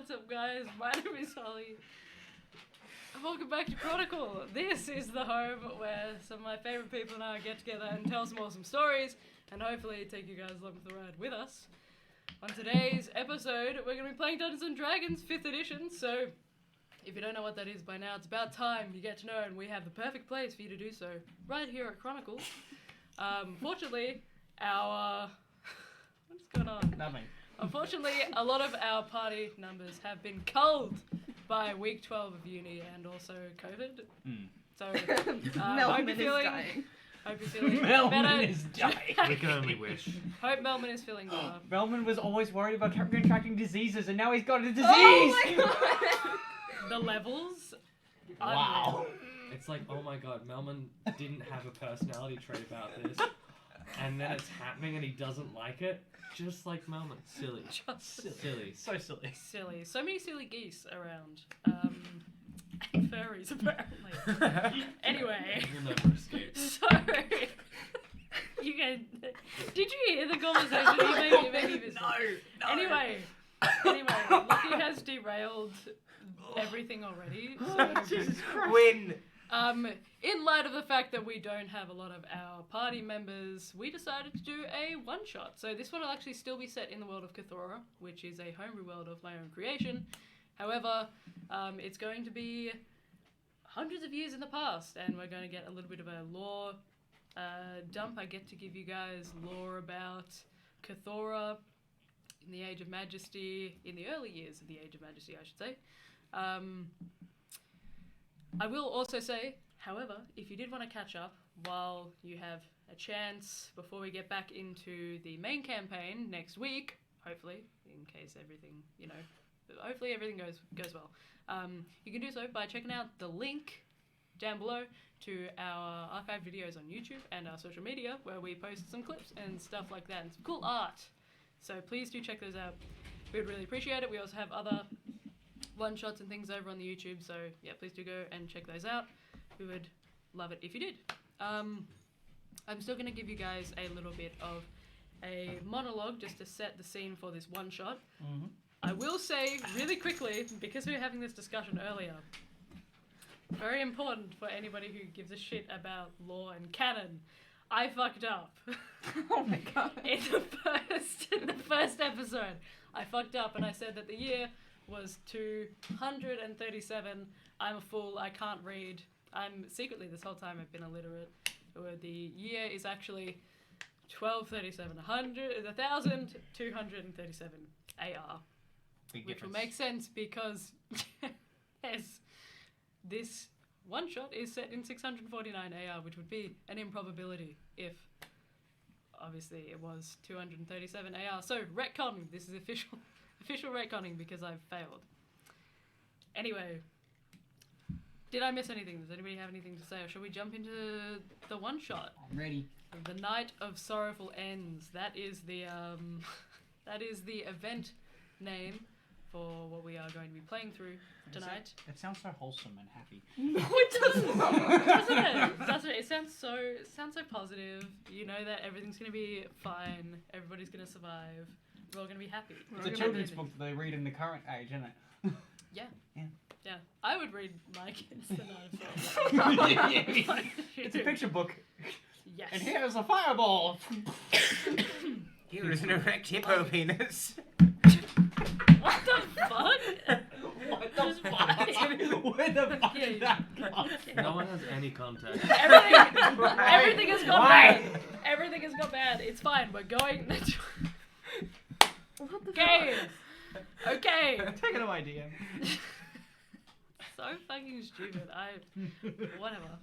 What's up, guys? My name is Holly. Welcome back to Chronicle. This is the home where some of my favourite people and I get together and tell some awesome stories and hopefully take you guys along for the ride with us. On today's episode, we're going to be playing Dungeons & Dragons 5th edition, so if you don't know what that is by now, it's about time you get to know, and we have the perfect place for you to do so right here at Chronicle. Fortunately, what's going on? Nothing. Unfortunately, a lot of our party numbers have been culled by week 12 of uni and also COVID. So, Melman is dying. Hope you're feeling Melman better. is dying. We can only wish. Hope Melman is feeling better. Melman was always worried about contracting diseases, and now he's got a disease! Oh my god! The levels. Wow. It's like, oh my god, Melman didn't have a personality trait about this, and then it's happening and he doesn't like it. Just like Melman. Silly. Just Silly. So silly. silly. So many silly geese around. And furries, apparently. Anyway. You'll never escape. So, you guys, did you hear the conversation? You maybe missed it. Anyway, Lucky has derailed everything already. So, Jesus Christ. Win! in light of the fact that we don't have a lot of our party members, we decided to do a one-shot. So this one will actually still be set in the world of Cthulhu, which is a homebrew world of my own creation. However, it's going to be hundreds of years in the past, and we're going to get a little bit of a lore dump. I get to give you guys lore about Cthulhu in the Age of Majesty, in the early years of the Age of Majesty, I should say. I will also say, however, if you did want to catch up while you have a chance before we get back into the main campaign next week, hopefully, in case everything, hopefully everything goes well, you can do so by checking out the link down below to our archive videos on YouTube and our social media, where we post some clips and stuff like that, and some cool art. So please do check those out. We would really appreciate it. We also have other one-shots and things over on the YouTube, so yeah, please do go and check those out. We would love it if you did. I'm still going to give you guys a little bit of a monologue just to set the scene for this one-shot. Mm-hmm. I will say really quickly, because we were having this discussion earlier, very important for anybody who gives a shit about lore and canon, I fucked up. Oh my god. In the first episode, I fucked up and I said that the year was 237. I'm a fool. I can't read. I'm secretly, this whole time I've been illiterate. The year is actually 1237. 1,237 AR. Big Which will difference. make sense because this one shot is set in 649 AR, which would be an improbability if obviously it was 237 AR. So retcon. This is official retconning because I've failed. Anyway, did I miss anything? Does anybody have anything to say, or shall we jump into the one shot? I'm ready. The Night of Sorrowful Ends. That is the event name for what we are going to be playing through tonight. It sounds so wholesome and happy. No, it doesn't. Doesn't it? It sounds so positive. You know that everything's gonna be fine. Everybody's gonna survive. We're all gonna be happy. It's a children's book that they read in the current age, isn't it? Yeah. Yeah. Yeah. I would read my kids The Night of Sorrowful. It's a picture book. Yes. And here's a fireball. Here is an erect hippo penis. What the fuck? What the Just fuck? fucking- Where the fuck Yeah, did that come No one has any context. Everything has gone Why? bad. Everything has gone bad. It's fine. We're going. What the Okay. Okay. Take it away, DM. So fucking stupid. Whatever.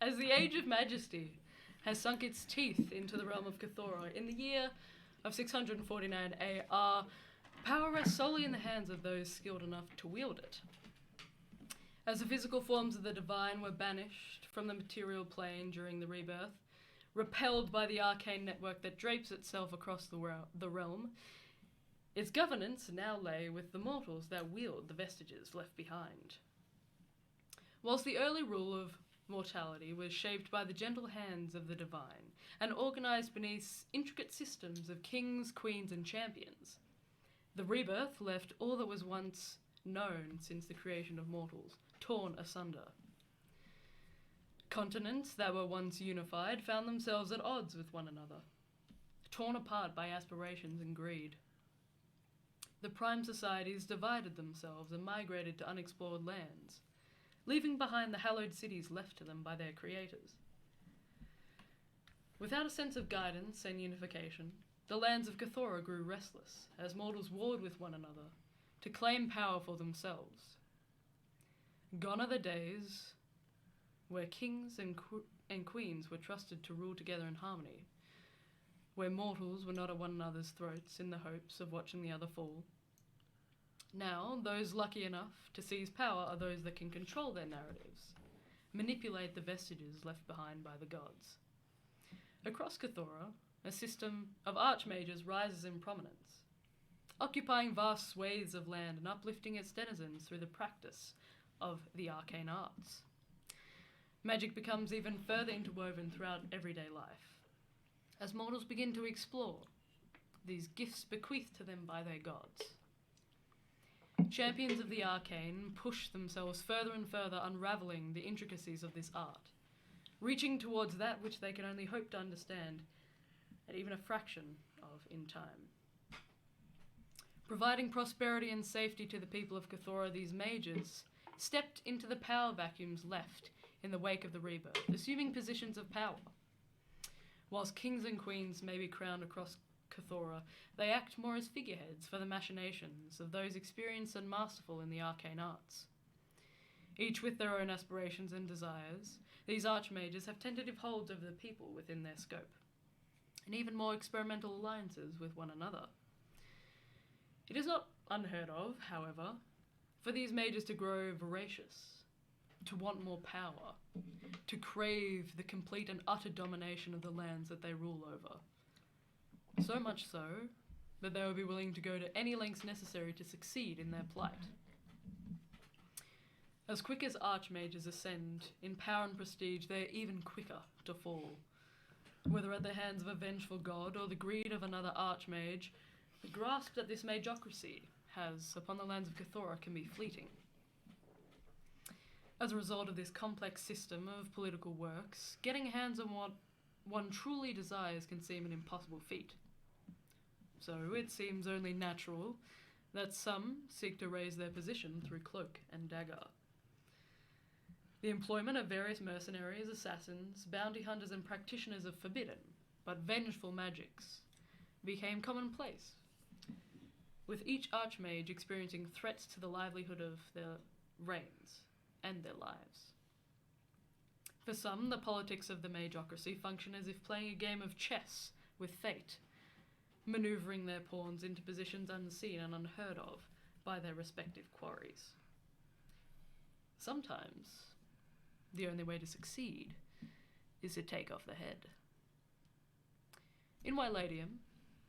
As the Age of Majesty has sunk its teeth into the realm of Cthulhu in the year of 649 AR, power rests solely in the hands of those skilled enough to wield it. As the physical forms of the divine were banished from the material plane during the rebirth, repelled by the arcane network that drapes itself across the realm, its governance now lay with the mortals that wield the vestiges left behind. Whilst the early rule of mortality was shaped by the gentle hands of the divine and organised beneath intricate systems of kings, queens and champions, The rebirth left all that was once known since the creation of mortals torn asunder. Continents that were once unified found themselves at odds with one another, torn apart by aspirations and greed. The prime societies divided themselves and migrated to unexplored lands, leaving behind the hallowed cities left to them by their creators. Without a sense of guidance and unification, the lands of Cthulhu grew restless as mortals warred with one another to claim power for themselves. Gone are the days where kings and queens were trusted to rule together in harmony, where mortals were not at one another's throats in the hopes of watching the other fall. Now, those lucky enough to seize power are those that can control their narratives, manipulate the vestiges left behind by the gods. Across Cthulhu, a system of archmages rises in prominence, occupying vast swathes of land and uplifting its denizens through the practice of the arcane arts. Magic becomes even further interwoven throughout everyday life, as mortals begin to explore these gifts bequeathed to them by their gods. Champions of the arcane push themselves further and further, unravelling the intricacies of this art, reaching towards that which they can only hope to understand at even a fraction of in time. Providing prosperity and safety to the people of Cthulhu, these mages stepped into the power vacuums left in the wake of the rebirth, assuming positions of power. Whilst kings and queens may be crowned across Cthulhu, they act more as figureheads for the machinations of those experienced and masterful in the arcane arts. Each with their own aspirations and desires, these archmages have tentative holds over the people within their scope, and even more experimental alliances with one another. It is not unheard of, however, for these mages to grow voracious, to want more power, to crave the complete and utter domination of the lands that they rule over. So much so that they will be willing to go to any lengths necessary to succeed in their plight. As quick as archmages ascend in power and prestige, they are even quicker to fall. Whether at the hands of a vengeful god or the greed of another archmage, the grasp that this magocracy has upon the lands of Cthulhu can be fleeting. As a result of this complex system of political works, getting hands on what one truly desires can seem an impossible feat. So it seems only natural that some seek to raise their position through cloak and dagger. The employment of various mercenaries, assassins, bounty hunters, and practitioners of forbidden but vengeful magics became commonplace, with each archmage experiencing threats to the livelihood of their reigns and their lives. For some, the politics of the magocracy function as if playing a game of chess with fate, manoeuvring their pawns into positions unseen and unheard of by their respective quarries. Sometimes, the only way to succeed is to take off the head. In Wyladium,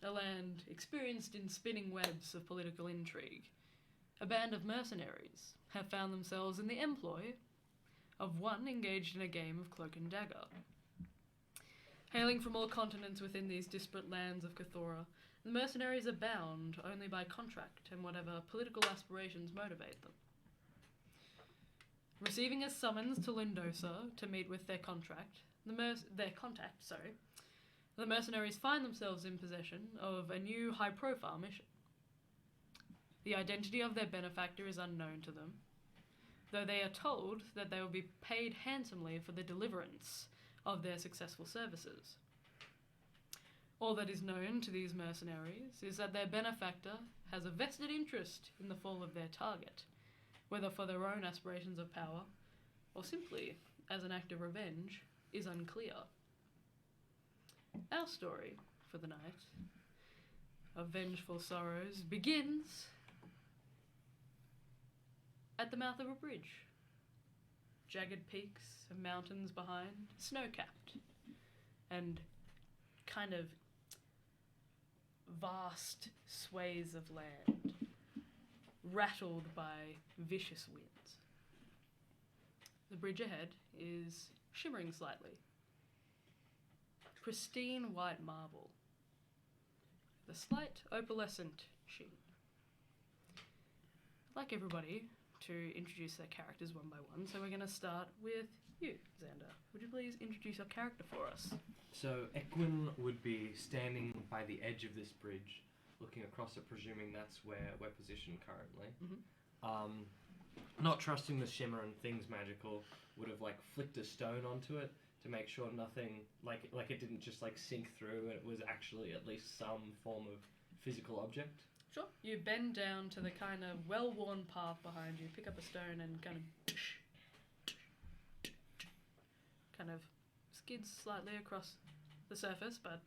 a land experienced in spinning webs of political intrigue, a band of mercenaries have found themselves in the employ of one engaged in a game of cloak and dagger. Hailing from all continents within these disparate lands of Cthulhu, the mercenaries are bound only by contract and whatever political aspirations motivate them. Receiving a summons to Lindosa to meet with their contact, the mercenaries find themselves in possession of a new high-profile mission. The identity of their benefactor is unknown to them, though they are told that they will be paid handsomely for the deliverance of their successful services. All that is known to these mercenaries is that their benefactor has a vested interest in the fall of their target, whether for their own aspirations of power or simply as an act of revenge is unclear. Our story for the night of vengeful sorrows begins at the mouth of a bridge. Jagged peaks of mountains behind, snow-capped, and kind of vast swathes of land, rattled by vicious winds. The bridge ahead is shimmering slightly. Pristine white marble, the slight opalescent sheen. like everybody to introduce their characters one by one. So we're going to start with you, Xander. Would you please introduce your character for us? So Equin would be standing by the edge of this bridge, looking across it, presuming that's where we're positioned currently. Not trusting the shimmer and things magical, would have like flicked a stone onto it to make sure nothing, like it didn't just like sink through, and it was actually at least some form of physical object. Sure. You bend down to the kind of well-worn path behind you, pick up a stone and kind of skids slightly across the surface, but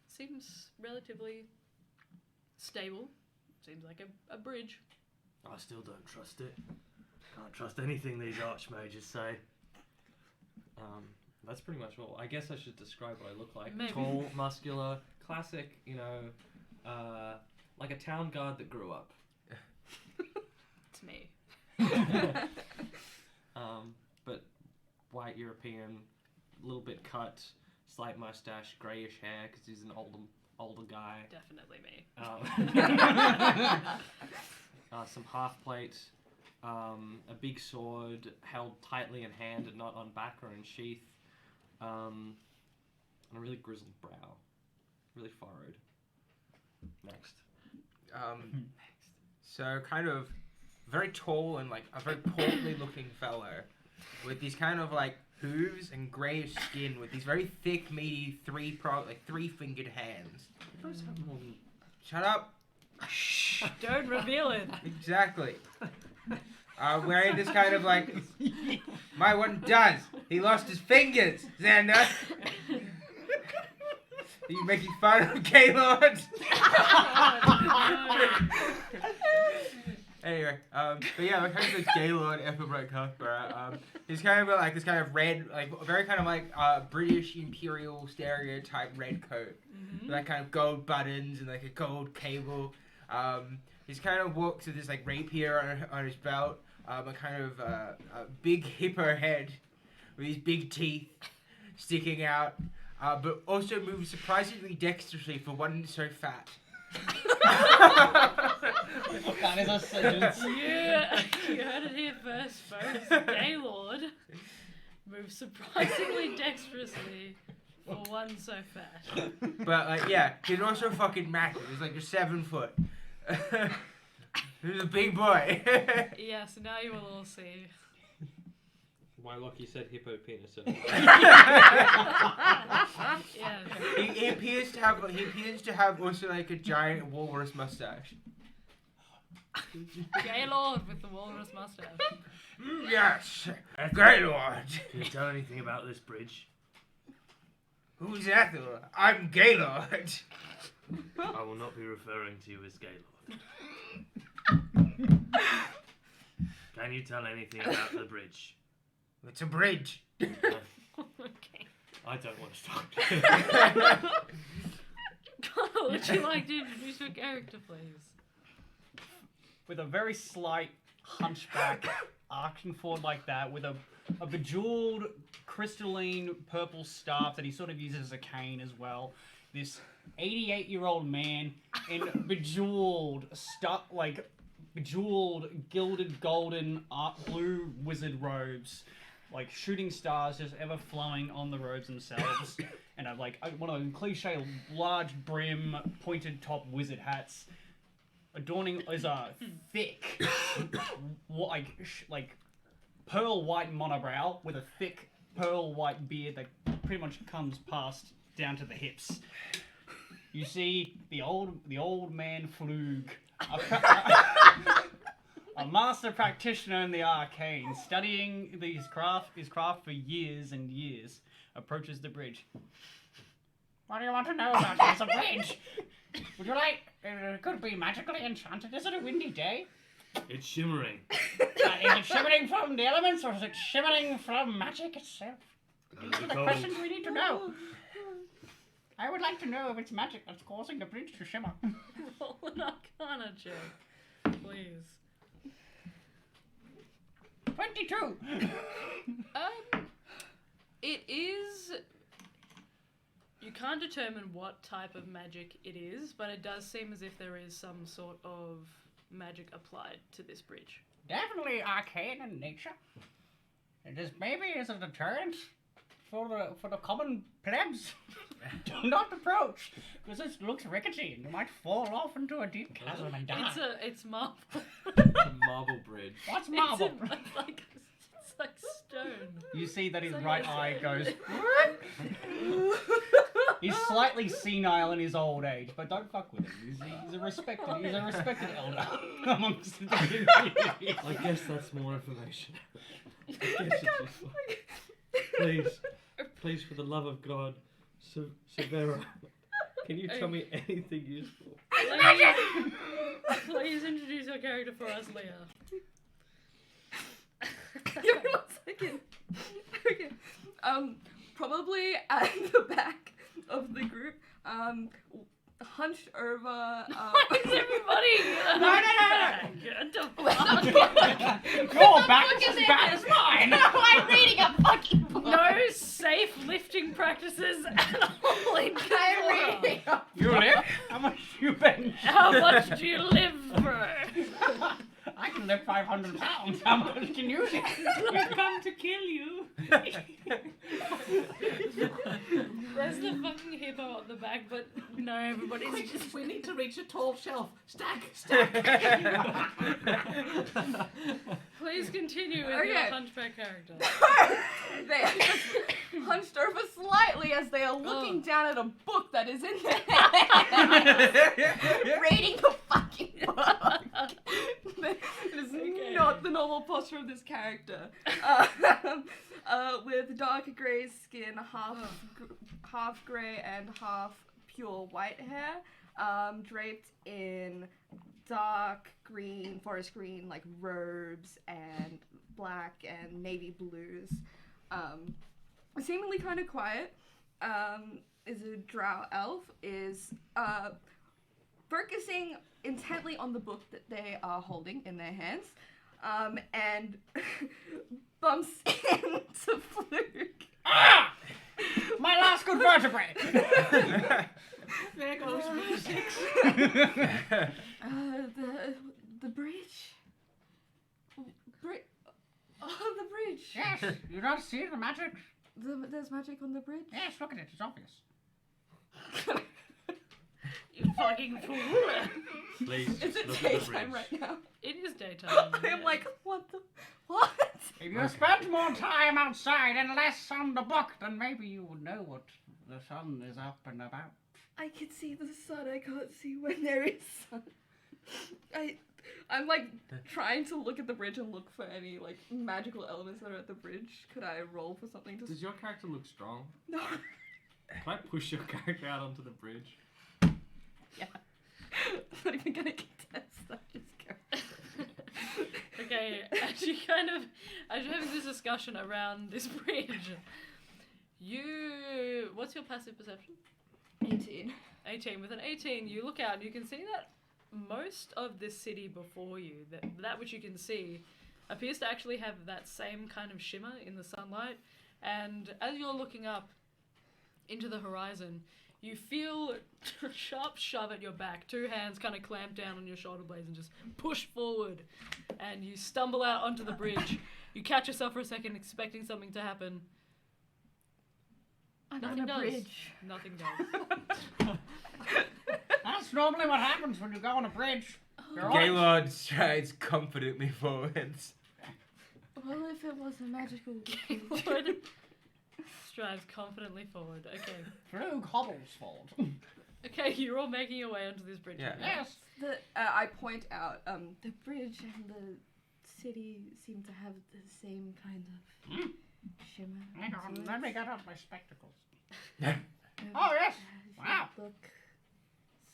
seems relatively stable. Seems like a bridge. I still don't trust it. Can't trust anything these archmages say. That's pretty much all. I guess I should describe what I look like. Maybe. Tall, muscular, classic, like a town guard that grew up. It's me. But white European, little bit cut, slight mustache, greyish hair because he's an older guy. Definitely me. Some half plate, a big sword held tightly in hand and not on back or in sheath, and a really grizzled brow, really furrowed. Next. So kind of very tall and like a very portly looking fellow with these kind of like hooves and greyish skin with these very thick, meaty three-fingered hands. Shut up! Shh! Don't reveal it. Exactly. Wearing this kind of like my one does. He lost his fingers, Xander. Are you making fun of Gaylord? Anyway, but yeah, we're kind of this Gaylord Epibrite Cuthbert. He's kind of got like this kind of red, like very kind of like British imperial stereotype red coat, with like kind of gold buttons and like a gold cable. He's kind of walks with this like rapier on his belt, a kind of a big hippo head with these big teeth sticking out, but also moves surprisingly dexterously for one so fat. That is a sentence. Yeah, you heard it here first, folks. Gaylord moves surprisingly dexterously for one so fat. But like, yeah, he's also fucking massive. He's like 7 foot. He's a big boy. Yes, now you will all see. My lucky said hippo penis. Yeah. He appears to have also like a giant walrus mustache. Gaylord with the walrus mustache. Yes, a Gaylord. Can you tell anything about this bridge? Who's Ethel? I'm Gaylord. I will not be referring to you as Gaylord. Can you tell anything about the bridge? It's a bridge. Okay. I don't want to talk. Connor, would you like to introduce your character, please? With a very slight hunchback, arching forward like that, with a bejeweled crystalline purple staff that he sort of uses as a cane as well. This 88-year-old man in bejeweled gilded golden blue wizard robes, like shooting stars just ever flowing on the robes themselves, and one of the cliche large brim pointed top wizard hats. Adorning is a thick, like pearl white monobrow with a thick pearl white beard that pretty much comes past down to the hips. You see the old man Flug, a master practitioner in the arcane, studying his craft for years and years, approaches the bridge. What do you want to know about it? It's a bridge. Would you like? It could be magically enchanted. Is it a windy day? It's shimmering. Is it shimmering from the elements, or is it shimmering from magic itself? These are the questions we need to know. I would like to know if it's magic that's causing the bridge to shimmer. Roll an Arcana check, please. 22. It is. You can't determine what type of magic it is, but it does seem as if there is some sort of magic applied to this bridge? Definitely arcane in nature. It is maybe as a deterrent for the common plebs. Do not approach, because it looks rickety and you might fall off into a deep chasm and die. It's marble. It's a marble bridge. What's marble? It's like stone. You see that his It's like right a- eye goes. He's slightly senile in his old age, but don't fuck with him. He's a respected elder amongst the community. I guess that's more information. Please, for the love of God, Severa, can you tell me anything useful? Please introduce your character for us, Leah. Give me 1 second. Okay. Probably at the back of the group, hunched over. Why is everybody? No. Get the fuck. Your back is as bad as mine. I'm reading a fucking book. No safe lifting practices at all in I'm Pandora. reading a You live? How much you bench? How much do you live, bro? I can lift 500 pounds. How much can you lift? We've come to kill you. There's the fucking hippo at the back, but no, everybody's just. We need to reach a tall shelf. Stack. Please continue with your Okay. hunchback character. They are just hunched over slightly as they are looking down at a book that is in their hand. Reading the fucking book. It is Okay. not the normal posture of this character. With dark grey skin, half grey and half pure white hair, draped in dark green, forest green, like robes and black and navy blues. Seemingly kind of quiet. Is a drow elf. Is focusing intently on the book that they are holding in their hands, and bumps into Fluke. Ah! My last good vertebrae. There goes music. The bridge. Oh, the bridge. Yes, you don't see the magic? There's magic on the bridge. Yes, look at it. It's obvious. You fucking fool. Please, Is just it look at the daytime bridge. right now? It is daytime. I am yeah. like, what? If you spent more time outside and less on the book, then maybe you would know what the sun is up and about. I can see the sun. I can't see when there is sun. I'm like trying to look at the bridge and look for any like magical elements that are at the bridge. Could I roll for something to? Does your character look strong? No. Can I push your character out onto the bridge? Yeah. I'm not even gonna contest that. Just go. Okay, as you're having this discussion around this bridge, what's your passive perception? 18. 18. With an 18, you look out and you can see that most of this city before you, that which you can see, appears to actually have that same kind of shimmer in the sunlight. And as you're looking up into the horizon, you feel a sharp shove at your back. Two hands kind of clamp down on your shoulder blades and just push forward. And you stumble out onto the bridge. You catch yourself for a second, expecting something to happen. Nothing on a does. bridge. Nothing does. That's normally what happens when you go on a bridge. You're always- Gaylord strides confidently forwards. Well, if it was a magical Gaylord strives confidently forward. Okay. Flug hobbles forward. Okay, you're all making your way onto this bridge. Yeah. Yes. I point out, the bridge and the city seem to have the same kind of shimmer. Hang on, to let it. me get out my spectacles. Um, Oh, yes. as you Wow. Look,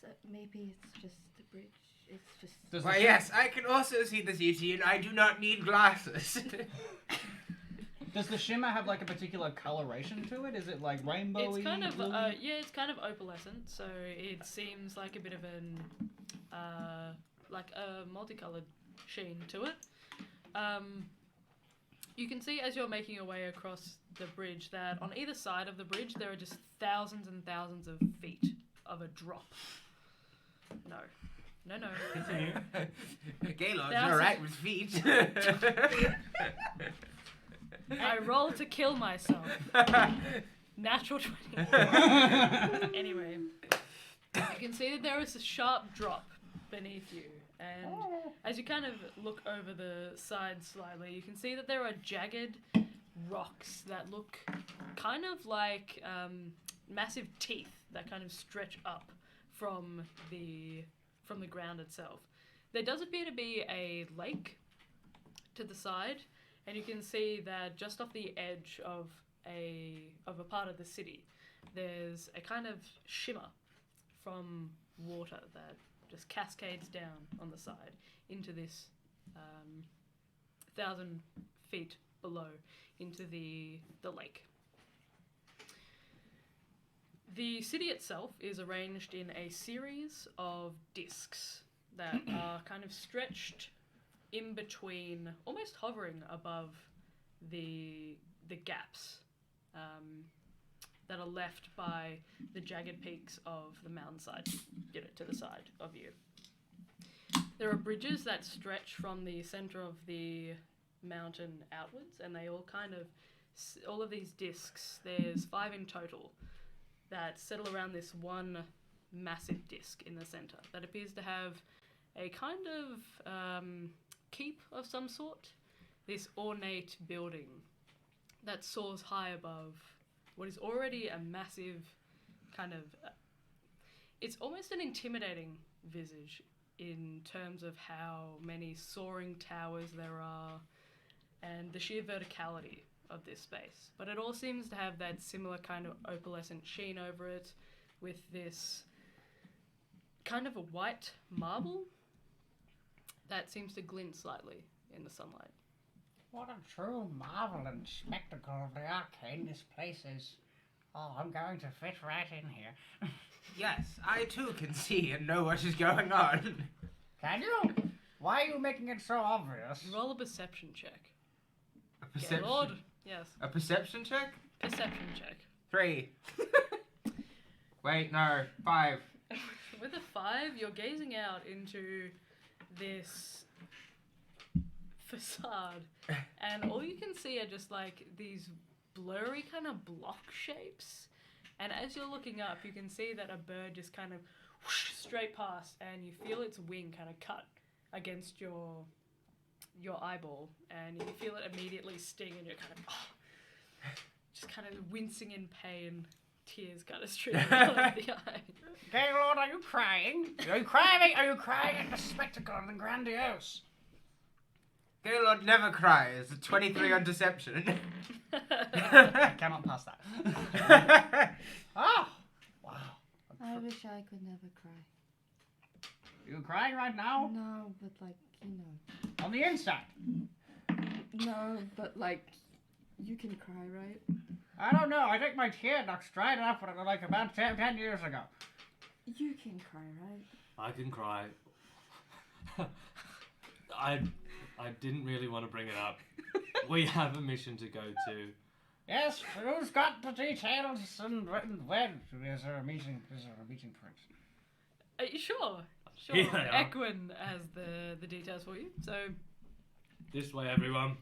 so maybe it's just the bridge. It's just. Does Why, yes, I can also see the city, and I do not need glasses. Does the shimmer have like a particular coloration to it? Is it like rainbowy? It's kind of blue? it's kind of opalescent, so it seems like a bit of an like a multicolored sheen to it. You can see as you're making your way across the bridge that on either side of the bridge there are just thousands and thousands of feet of a drop. No. No, no. Continue. Gaylord's That's- alright with feet. I roll to kill myself. Natural 20. Anyway, you can see that there is a sharp drop beneath you, and as you kind of look over the side slightly, you can see that there are jagged rocks that look kind of like massive teeth that kind of stretch up from the ground itself. There does appear to be a lake to the side, and you can see that just off the edge of a part of the city, there's a kind of shimmer from water that just cascades down on the side into this 1,000 feet below into the lake. The city itself is arranged in a series of discs that are kind of stretched in between, almost hovering above the gaps that are left by the jagged peaks of the mountainside, to the side of you. There are bridges that stretch from the center of the mountain outwards, and they all kind of, all of these discs, there's 5 in total, that settle around this one massive disc in the center that appears to have a kind of keep of some sort, this ornate building that soars high above what is already a massive kind of, it's almost an intimidating visage in terms of how many soaring towers there are and the sheer verticality of this space. But it all seems to have that similar kind of opalescent sheen over it, with this kind of a white marble that seems to glint slightly in the sunlight. What a true marvel and spectacle of the arcane this place is. Oh, I'm going to fit right in here. Yes, I too can see and know what is going on. Can you? Why are you making it so obvious? Roll a perception check. A Yeah, perception. Lord. Yes. A perception check? Perception check. 3. Wait, no, 5. With a 5, you're gazing out into this facade, and all you can see are just like these blurry kind of block shapes. And as you're looking up, you can see that a bird just kind of whoosh straight past, and you feel its wing kind of cut against your eyeball, and you feel it immediately sting, and you're kind of just kind of wincing in pain. Tears kind of streaming out of the eye. Gaylord, are you crying? Are you crying? Are you crying at the spectacle and the grandiose? Gaylord never cries. 23 on deception. I cannot pass that. Oh! Wow. I wish I could never cry. You crying right now? No, but like, you know. On the inside? No, but like, you can cry, right? I don't know. I think my tear ducts dried up like about 10 years ago. You can cry, right? I can cry. I didn't really want to bring it up. We have a mission to go to. Yes, who's got the details and when? Is there a meeting point? Are you sure? Sure. Yeah. Equin has the details for you. So This way, everyone.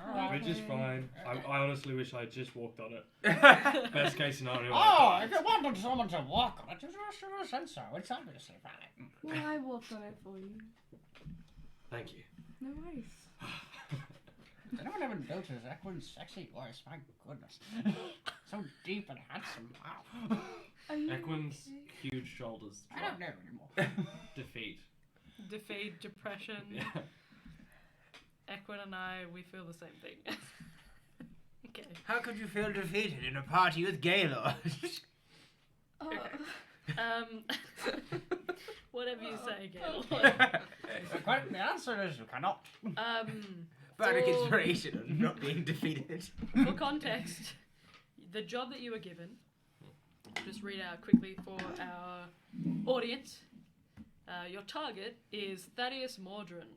Alright. Bridge is fine. I honestly wish I just walked on it. Best case scenario. Oh, if you wanted someone to walk on it, you should have said so. It's obviously fine. Well, I walked on it for you. Thank you. No worries. Does anyone ever notice Equin's sexy voice? My goodness. So deep and handsome. Wow. Are you Equin's okay? huge shoulders. I don't know anymore. Defeat. defeat depression. Yeah. Equin and I, we feel the same thing. Okay. How could you feel defeated in a party with Gaylord? Oh. Whatever you say, Gail. The answer is you cannot. Bardic For- inspiration of not being defeated. For context, the job that you were given, just read out quickly for our audience. Your target is Thaddeus Mordrin,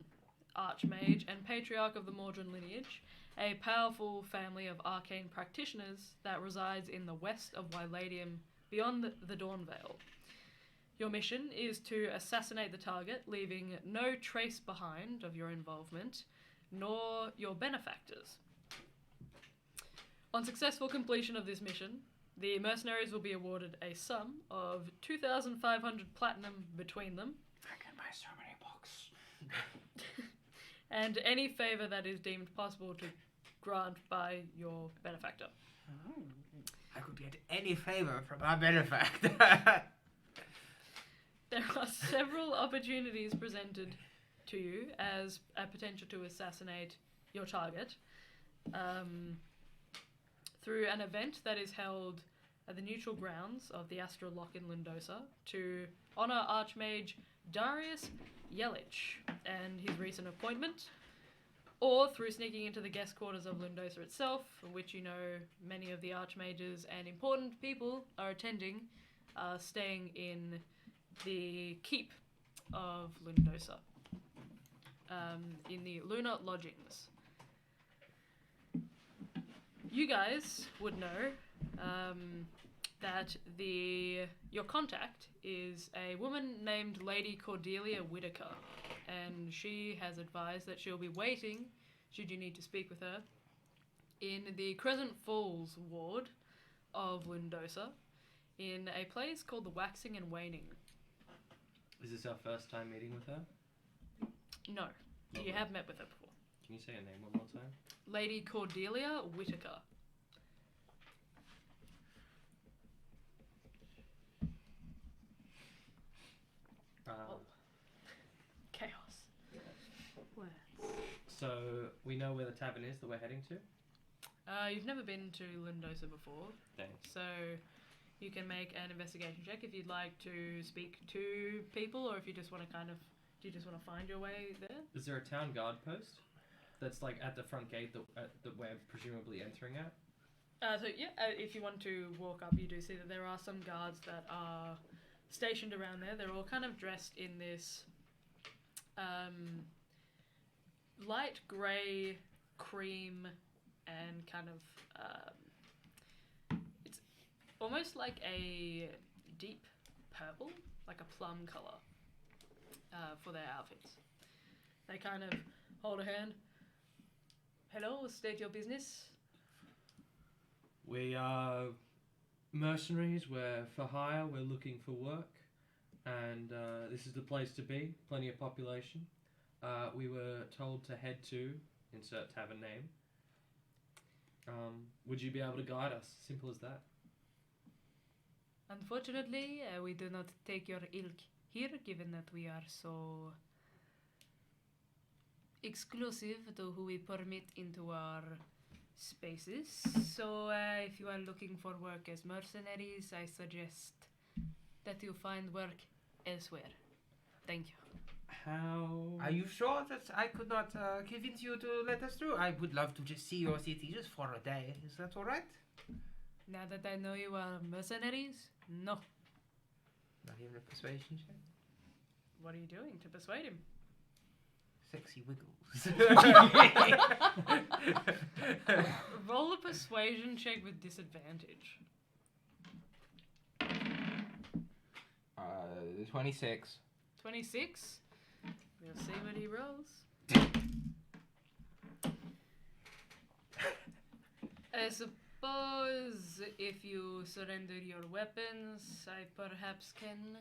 Archmage and Patriarch of the Mordrin lineage, a powerful family of arcane practitioners that resides in the west of Wyladium, beyond the Dawnvale. Your mission is to assassinate the target, leaving no trace behind of your involvement, nor your benefactors. On successful completion of this mission, the mercenaries will be awarded a sum of 2,500 platinum between them, I can buy so many books. and any favour that is deemed possible to grant by your benefactor. I could get any favor from our benefactor. There are several opportunities presented to you as a potential to assassinate your target through an event that is held at the neutral grounds of the Astral Lock in Lundosa to honour Archmage Darius Yelich and his recent appointment, or through sneaking into the guest quarters of Lundosa itself, for which you know many of the Archmages and important people are attending, staying in the keep of Lundosa, in the Lunar Lodgings. You guys would know that your contact is a woman named Lady Cordelia Whitaker, and she has advised that she'll be waiting, should you need to speak with her, in the Crescent Falls ward of Lundosa, in a place called the Waxing and Waning. Is this our first time meeting with her? No, Lovely. you have met with her before. Can you say her name one more time? Lady Cordelia Whitaker. Chaos. So we know where the tavern is that we're heading to? You've never been to Lundosa before, Thanks. so you can make an investigation check if you'd like to speak to people, or if you just want to do you just want to find your way there? Is there a town guard post that's like at the front gate that we're presumably entering at? If you want to walk up, you do see that there are some guards that are stationed around there. They're all kind of dressed in this light grey, cream, and kind of it's almost like a deep purple, like a plum colour, for their outfits. They kind of hold a hand. Hello, state your business. We are mercenaries. We're for hire. We're looking for work, and this is the place to be. Plenty of population. We were told to head to insert tavern name. Would you be able to guide us? Simple as that. Unfortunately, we do not take your ilk here, given that we are so exclusive to who we permit into our spaces. So, if you are looking for work as mercenaries, I suggest that you find work elsewhere. Thank you. How? Are you sure that I could not convince you to let us through? I would love to just see your city just for a day. Is that all right? Now that I know you are mercenaries, no. Not even a persuasion check? What are you doing to persuade him? Sexy wiggles. Roll a persuasion check with disadvantage. 26. 26. We'll see what he rolls. I suppose if you surrender your weapons, I perhaps can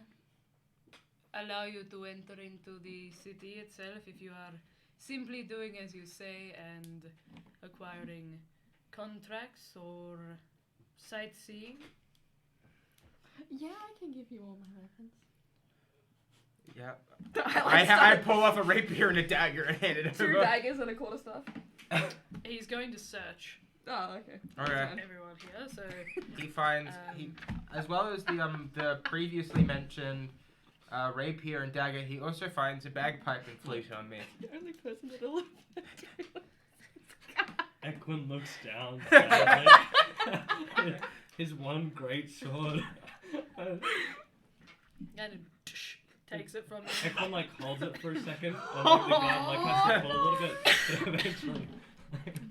allow you to enter into the city itself if you are simply doing as you say and acquiring contracts or sightseeing. Yeah, I can give you all my weapons. Yep. I I pull off a rapier and a dagger and hand it 2 over. daggers and a quarterstaff. He's going to search Oh, okay. Okay. everyone here, so He finds as well as the previously mentioned rapier and dagger. He also finds a bagpipe and flute on me. The only person that will Equin looks down sadly. His one great sword. and it takes it from him. Equin like holds it for a second, and like, the guard like has to pull a little bit, but eventually.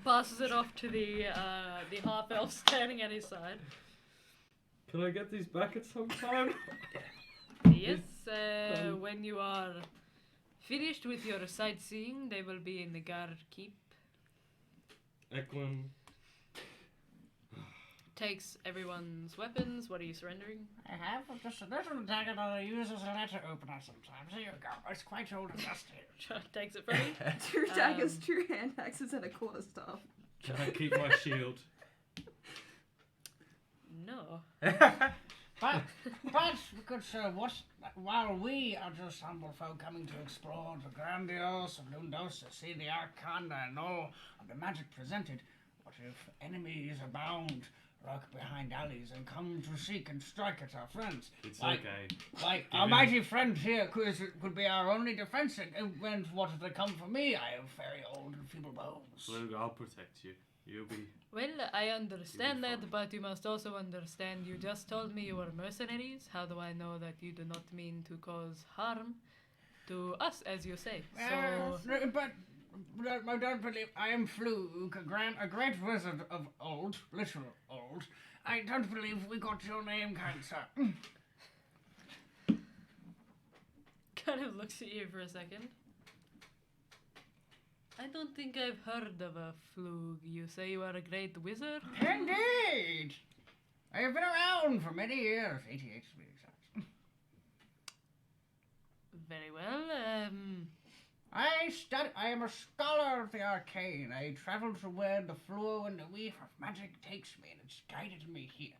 Passes it off to the half elf standing at his side. Can I get these back at some time? Yes, when you are finished with your sightseeing, they will be in the guard keep. Eklund. Takes everyone's weapons. What are you surrendering? I have just a little dagger that I use as a letter opener sometimes. Here you go. It's quite old and dusty. Takes it from you. 2 daggers, 2 hand axes, and a quarterstaff. Can I keep my shield? No. But, good sir, while we are just humble folk coming to explore the grandiose of Lundos, to see the arcana and all of the magic presented, what if enemies abound, lurk behind alleys, and come to seek and strike at our friends? It's Like- okay. Like, our mighty friend here could be our only defense, and what if they come for me? I have very old and feeble bones. Luke, I'll protect you. You'll be. Well, I understand You'll be that, fine. but you must also understand you just told me you were mercenaries. How do I know that you do not mean to cause harm to us, as you say? So, But I don't believe I am Fluke, a great wizard of old, literal old. I don't believe we got your name, kind sir. kind of looks at you for a second. I don't think I've heard of a flug. You say you are a great wizard? Indeed! I have been around for many years, 88 to be exact. Very well. I am a scholar of the arcane. I travel to where the flow and the weave of magic takes me, and it's guided me here.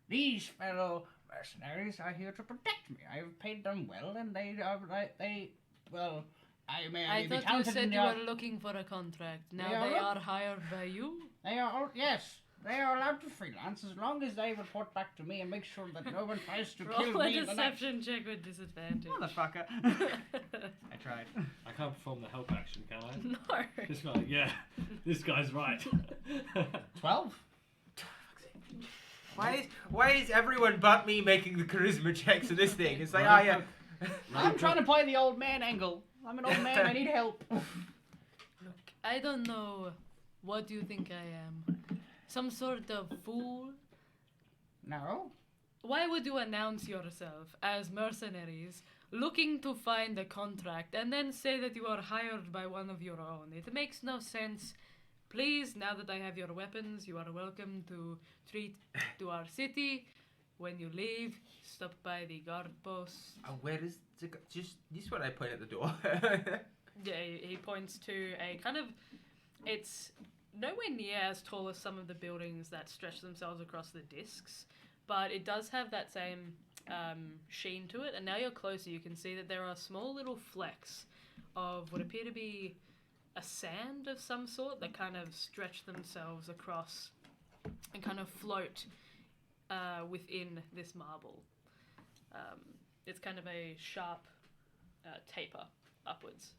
These fellow mercenaries are here to protect me. I have paid them well, and I may be thought you counted said in you the were looking for a contract. Now Yeah, they well- are hired by you? Yes, they are allowed to freelance as long as they report back to me and make sure that no one tries to kill Roll a me in the night. deception check with disadvantage. Motherfucker. I tried. I can't perform the help action, can I? No. Just be like, yeah, this guy's right. 12? Why is everyone but me making the charisma checks for this thing? It's like, oh yeah. I'm trying to play the old man angle. I'm an old man. I need help. Look, I don't know what you think I am. Some sort of fool? No. Why would you announce yourself as mercenaries looking to find a contract and then say that you are hired by one of your own? It makes no sense. Please, now that I have your weapons, you are welcome to treat to our city. When you leave, stop by the guard post. Where is the just this one I point at the door? Yeah, he points to a kind of, it's nowhere near as tall as some of the buildings that stretch themselves across the discs, but it does have that same sheen to it. And now you're closer, you can see that there are small little flecks of what appear to be a sand of some sort that kind of stretch themselves across and kind of float within this marble. It's kind of a sharp taper upwards.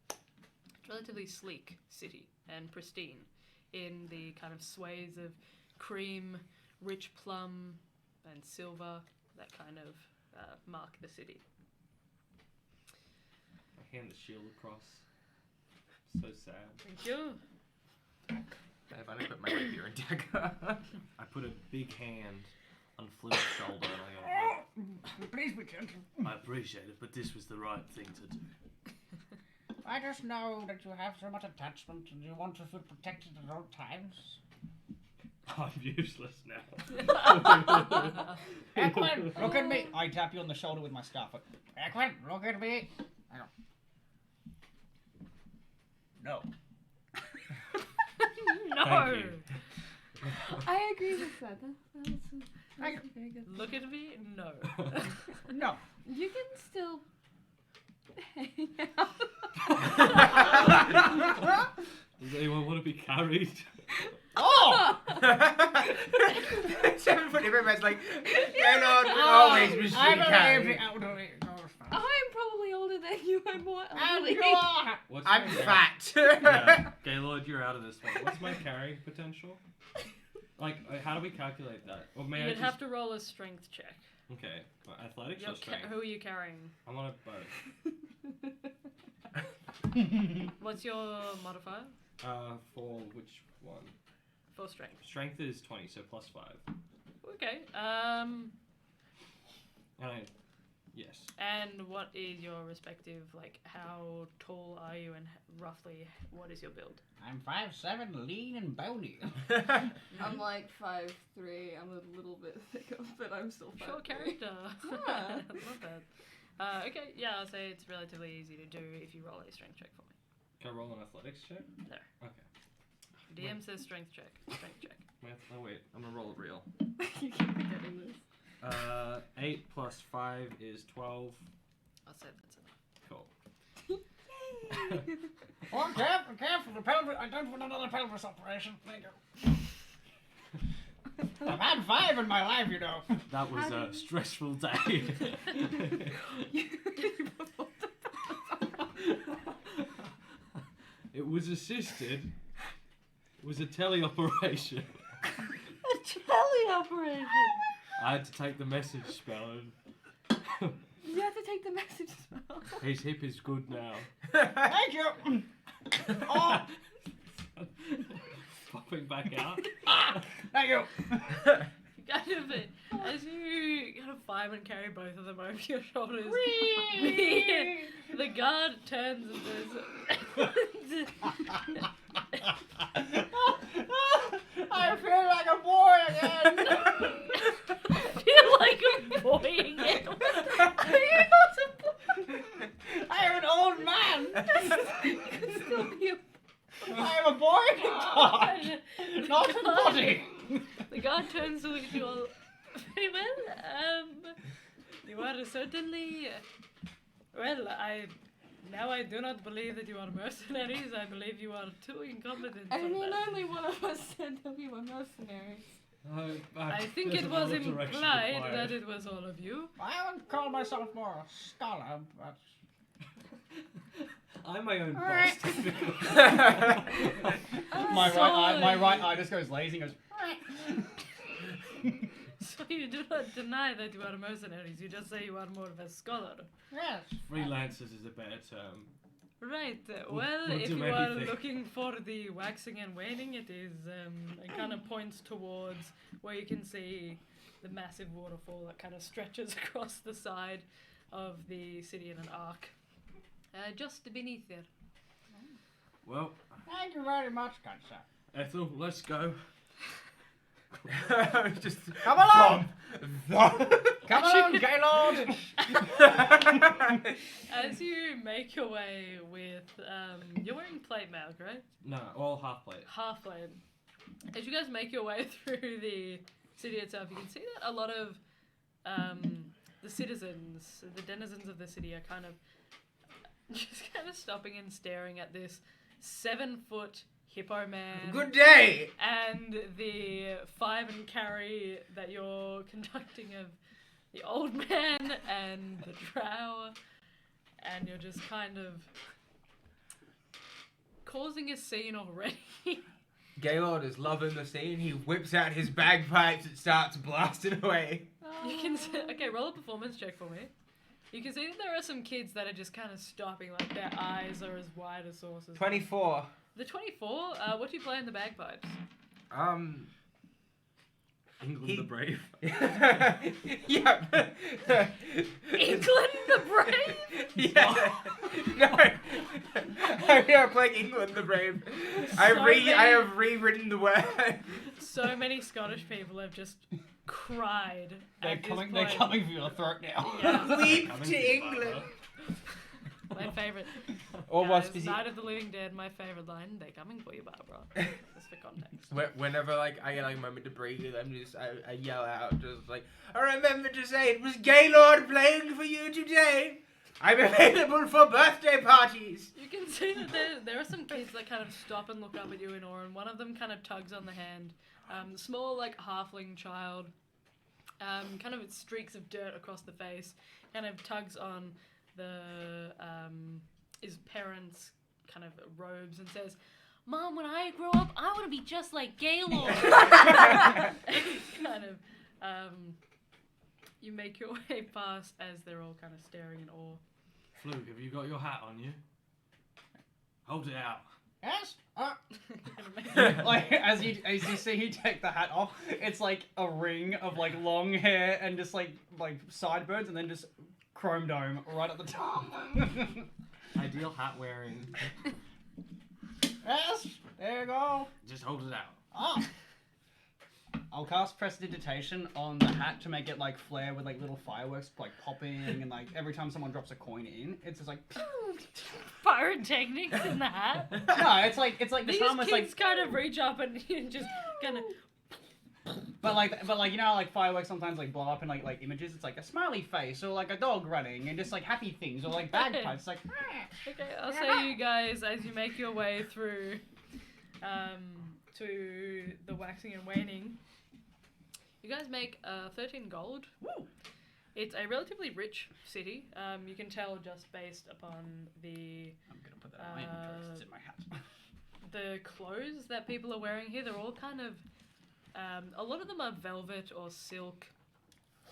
It's a relatively sleek city and pristine in the kind of sways of cream, rich plum, and silver that kind of mark the city. I hand the shield across. So sad. Thank you. If I put my rapier and dagger. I put a big hand on Fluke's shoulder and I go, Please be gentle. I appreciate it, but this was the right thing to do. I just know that you have so much attachment and you want to feel protected at all times. I'm useless now. Equin, look at me. I tap you on the shoulder with my staff. Equin, look at me. I go, no. No! Thank you. I agree with that. That's very good. Look at me? No. No. You can still hang out. Does anyone want to be carried? Oh! 7 foot everybody's like, Gaylord will always wish to I'm be a carried. very elderly. I'm probably older than you. I'm more And elderly. you are. What's I'm my fat. Yeah. Gaylord, you're out of this one. What's my carrying potential? Like, how do we calculate that? Or may I You'd just... have to roll a strength check. Okay. Well, athletics You're or strength? who are you carrying? I want both. What's your modifier? For which one? For strength. Strength is 20, so plus 5. Okay. Yes. And what is your respective, like, how tall are you and roughly what is your build? I'm 5'7", lean and bony. I'm like 5'3". I'm a little bit thicker, but I'm still 5'3". Short character. Yeah. Love that. Okay, yeah, I'll say it's relatively easy to do if you roll a strength check for me. Can I roll an athletics check? No. Okay. DM says strength check. Strength check. Wait. I'm gonna roll it real. You keep forgetting this. 8 plus 5 is 12. I'll say that's enough. Cool. Oh, careful, the pelvis. I don't want another pelvis operation. Thank you. I've had 5 in my life, you know. That was a stressful day. It was assisted. It was a teleoperation. A teleoperation. I had to take the message spell. You have to take the message spell. His hip is good now. Thank you. Oh, Popping back out. thank you. Kind of it. As you kind of fireman carry both of them over your shoulders, the guard turns and says, I feel like a boy again. feel like a boy again. Are you not a boy? I am an old man. You can still be a I am a boy in heart, not a body. The guard turns to look at you all. Very well. You are certainly. Well, I do not believe that you are mercenaries. I believe you are too incompetent. I for mean, that. only one of us said that we were mercenaries. I think it was implied that it was all of you. I would call myself more a scholar, but I'm my own boss. My right eye just goes lazy and goes. So you do not deny that you are mercenaries. You just say you are more of a scholar. yes. Freelancers is a better term. Right. Well, we'll if do you are anything. looking for the waxing and waning, it is. It kind of points towards where you can see the massive waterfall that kind of stretches across the side of the city in an arc. Just beneath there. Well, Thank you very much, kind sir. Ethel, let's go. Just Come along. Come Actually- along, Gaylord. As you make your way with, you're wearing plate mail, right? No, all half plate. Half plate. As you guys make your way through the city itself, you can see that a lot of the citizens, the denizens of the city, are kind of just kind of stopping and staring at this 7-foot hippo man. Good day. And the 5 and carry that you're conducting of the old man and the drow, and you're just kind of causing a scene already. Gaylord is loving the scene. He whips out his bagpipes and starts blasting away. You can see, okay, roll a performance check for me. You can see that there are some kids that are just kind of stopping, like their eyes are as wide as saucers. 24. The 24, what do you play in the bagpipes? England the Brave. Yeah. England the Brave? Yeah. No. We are playing England the Brave. I have rewritten the word. So many Scottish people have just cried. They're at this coming point. for your throat now. Yeah. Leap Coming to you, England. My favourite. Or Guys, what's busy? Night of the Living Dead, my favourite line. They're coming for you, Barbara. Just for context. Whenever like I get like a moment to breathe, I yell out just like, I remember to say it was Gaylord playing for you today. I'm available for birthday parties. You can see that there are some kids that kind of stop and look up at you in awe, and one of them kind of tugs on the hand. Small, like, halfling child. Kind of streaks of dirt across the face. Kind of tugs on his parents' kind of robes and says, "Mom, when I grow up, I want to be just like Gaylord." Kind of, you make your way past as they're all kind of staring in awe. Fluke, have you got your hat on you? Hold it out. Yes? Like as you see he take the hat off, it's like a ring of like long hair and just like sideburns and then just chrome dome right at the top. Ideal hat wearing. Yes? There you go. Just hold it out. Ah. I'll cast Prestidigitation on the hat to make it like flare with like little fireworks like popping and like every time someone drops a coin in, it's just like Pyrotechnics in the hat. no, it's like the These charm is kids like kind of reach up and just kind of. but you know how, like fireworks sometimes like blow up in like images. It's like a smiley face or like a dog running and just like happy things or like bagpipes like. Okay, I'll say you guys as you make your way through to the waxing and waning. You guys make 13 gold. Woo! It's a relatively rich city. You can tell just based upon the I'm gonna put that in my inventory 'cause it's in my hat. the clothes that people are wearing here. They're all kind of a lot of them are velvet or silk.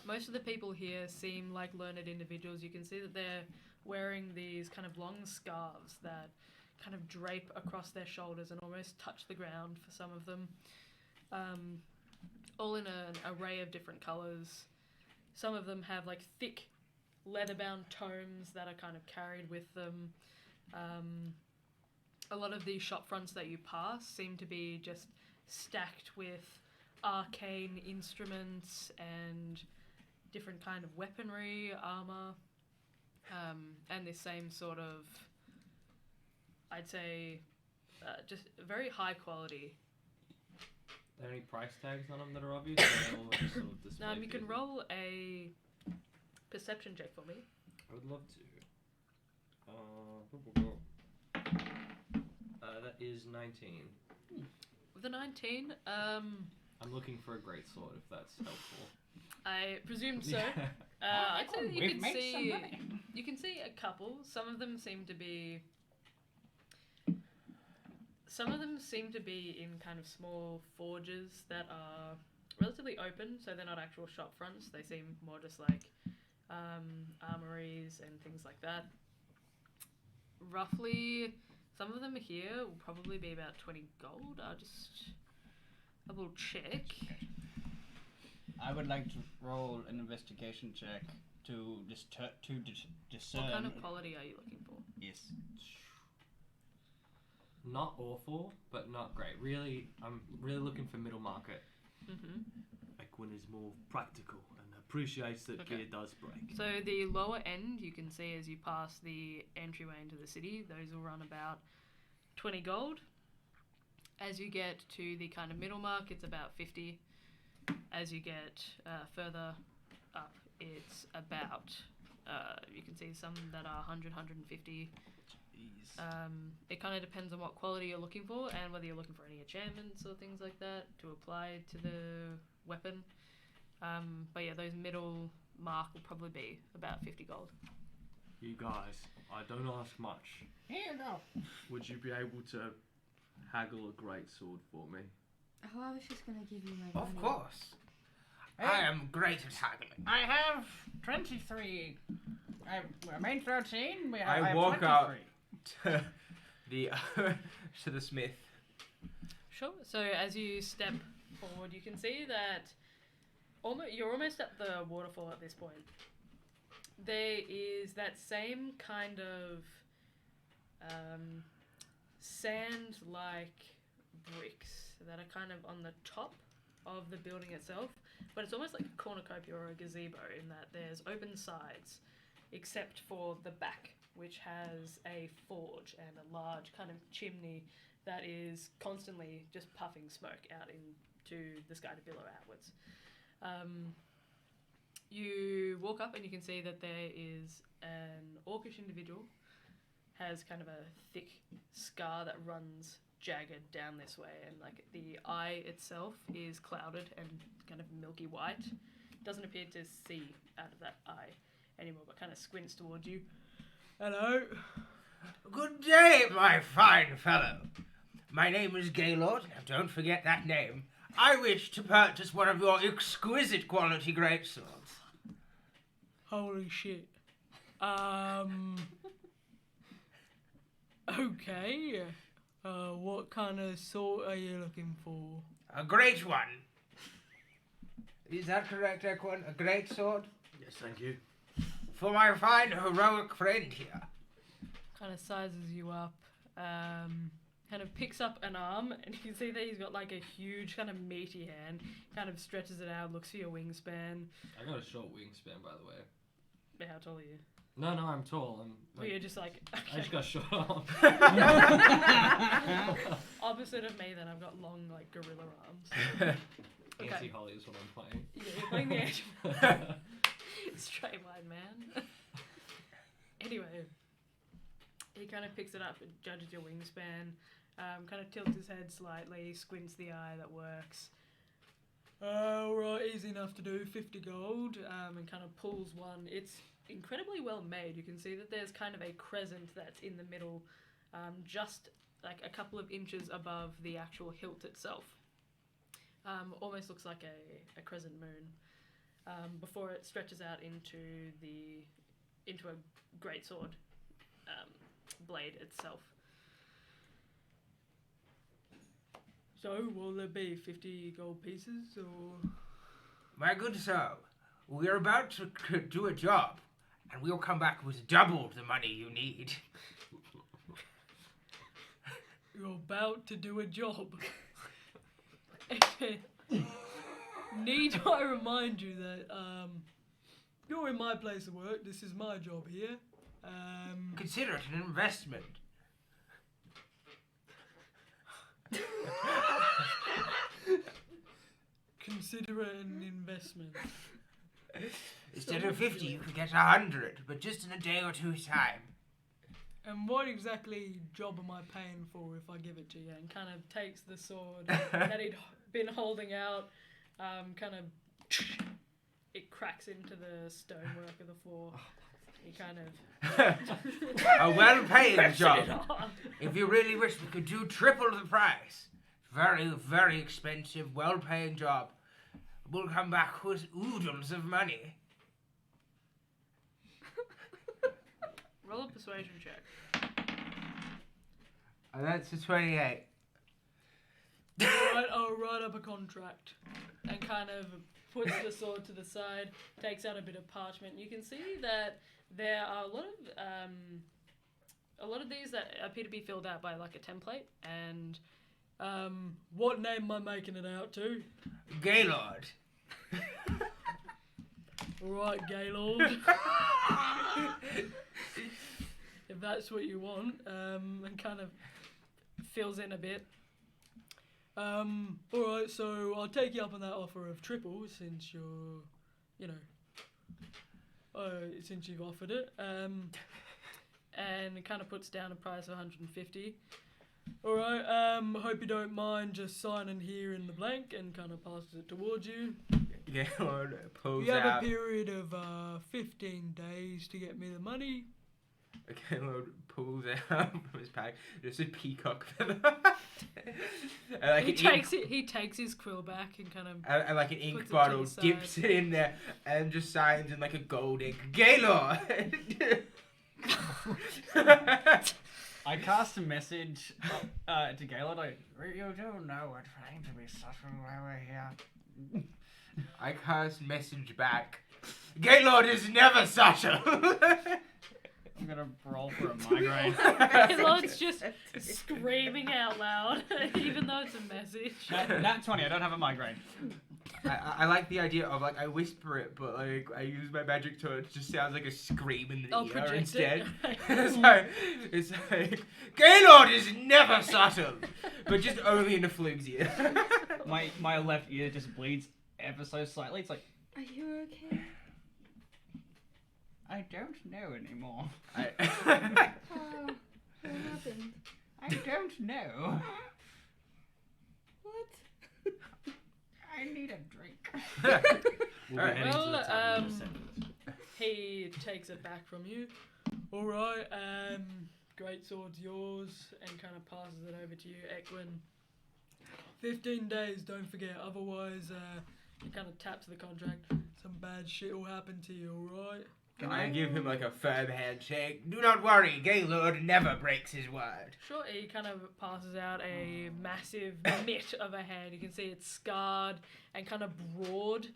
Most of the people here seem like learned individuals. You can see that they're wearing these kind of long scarves that kind of drape across their shoulders and almost touch the ground for some of them. All in an array of different colours. Some of them have like thick leather-bound tomes that are kind of carried with them. A lot of these shop fronts that you pass seem to be just stacked with arcane instruments and different kind of weaponry, armour, and this same sort of, I'd say, just very high quality. Are there any price tags on them that are obvious? Or are they all just sort of display You can pieces? roll a perception check for me. I would love to. That is 19. With a 19, I'm looking for a great sword if that's helpful. I presume so. Yeah. I'd say that you We've can made some see money. you can see a couple. Some of them seem to be in kind of small forges that are relatively open, so they're not actual shop fronts. They seem more just like armories and things like that. Roughly, some of them here will probably be about 20 gold. I'll just double check. I would like to roll an investigation check to discern. What kind of quality are you looking for? Yes. Not awful, but not great. Really, I'm really looking for middle market. Mm-hmm. Equin is more practical and appreciates that Okay. gear does break. So the lower end, you can see as you pass the entryway into the city, those will run about 20 gold. As you get to the kind of middle mark, it's about 50. As you get further up, it's about, you can see some that are 100, 150. It kind of depends on what quality you're looking for and whether you're looking for any enchantments or things like that to apply to the weapon. But yeah, those middle mark will probably be about 50 gold. You guys, I don't ask much. Here you go. Would you be able to haggle a great sword for me? Oh, I was just gonna give you my money. Of course. I am great at haggling. I have 23. I made 13. We have, I have walk 23. up to the to the smith. Sure. So as you step forward, you can see that you're almost at the waterfall at this point. There is that same kind of sand-like bricks that are kind of on the top of the building itself, but it's almost like a cornucopia or a gazebo in that there's open sides, except for the back, which has a forge and a large kind of chimney that is constantly just puffing smoke out into the sky to billow outwards. You walk up and you can see that there is an orcish individual, has kind of a thick scar that runs jagged down this way, and like the eye itself is clouded and kind of milky white. Doesn't appear to see out of that eye anymore, but kind of squints towards you. Hello. Good day, my fine fellow. My name is Gaylord. Now don't forget that name. I wish to purchase one of your exquisite quality greatswords. Holy shit. Okay. What kind of sword are you looking for? A great one. Is that correct, Equin? A great sword? Yes, thank you. For my fine heroic friend here. Kind of sizes you up. Kind of picks up an arm, and you can see that he's got like a huge kind of meaty hand. Kind of stretches it out, looks for your wingspan. I got a short wingspan, by the way. Yeah, how tall are you? No, I'm tall. I'm. Well, you're just like. I just got short arms. Opposite of me, then I've got long like gorilla arms. Okay. Anti-Holly is what I'm playing. Yeah, you're playing the edge. Straight line, man. Anyway, he kind of picks it up and judges your wingspan. Kind of tilts his head slightly, squints the eye that works. Alright, easy enough to do, 50 gold, and kind of pulls one. It's incredibly well made. You can see that there's kind of a crescent that's in the middle, just like a couple of inches above the actual hilt itself. Almost looks like a crescent moon, before it stretches out into a greatsword blade itself. So, will there be 50 gold pieces, or...? My good sir, we are about to do a job, and we'll come back with double the money you need. You're about to do a job. Need I remind you that, you're in my place of work, this is my job here. Consider it an investment. Consider it an investment. Instead of 50, you could get 100, but just in a day or two's time. And what exactly job am I paying for if I give it to you? And kind of takes the sword that he'd been holding out, kind of... It cracks into the stonework of the floor. He kind of... A well-paying rips job. it off. If you really wish, we could do triple the price. Very, very expensive, well-paying job. We'll come back with oodles of money. Roll a persuasion check. That's a 28. Alright, I'll write up a contract. And kind of puts the sword to the side, takes out a bit of parchment. You can see that there are a lot of these that appear to be filled out by like a template. And what name am I making it out to? Gaylord. Alright, Gaylord. If that's what you want, and kind of fills in a bit. Alright, so I'll take you up on that offer of triple since you're, since you've offered it. And it kind of puts down a price of 150. Alright, hope you don't mind just signing here in the blank and kind of passes it towards you. Gaylord pulls You have out. a period of 15 days to get me the money. Gaylord pulls out from his pack just a peacock feather. And like He takes his quill back and kind of... and like an puts ink it to bottle, the side. dips it in there, and just signs in like a gold ink. Gaylord! I cast a message to Gaylord. You don't know we're trying to be subtle while we're here. I cast message back. Gaylord is never subtle! I'm gonna roll for a migraine. Gaylord's just screaming out loud, even though it's a message. Nat 20, I don't have a migraine. I like the idea of like I whisper it, but like I use my magic tone. It just sounds like a scream in the I'll ear project instead. it. it's like Gaylord is never subtle, but just only in a fluke's ear. My left ear just bleeds ever so slightly. It's like, Are you okay? I don't know anymore. Oh, what happened? I don't know. What? I need a drink. We'll be Alright. heading to the Well, tavern in a second. He takes it back from you. Alright, great sword's yours, and kind of passes it over to you, Equin. 15 days, don't forget, otherwise, he kind of taps the contract. Some bad shit will happen to you, alright? I give him like a firm handshake. Do not worry, Gaylord never breaks his word. Sure, he kind of passes out a massive mitt of a hand. You can see it's scarred and kind of broad.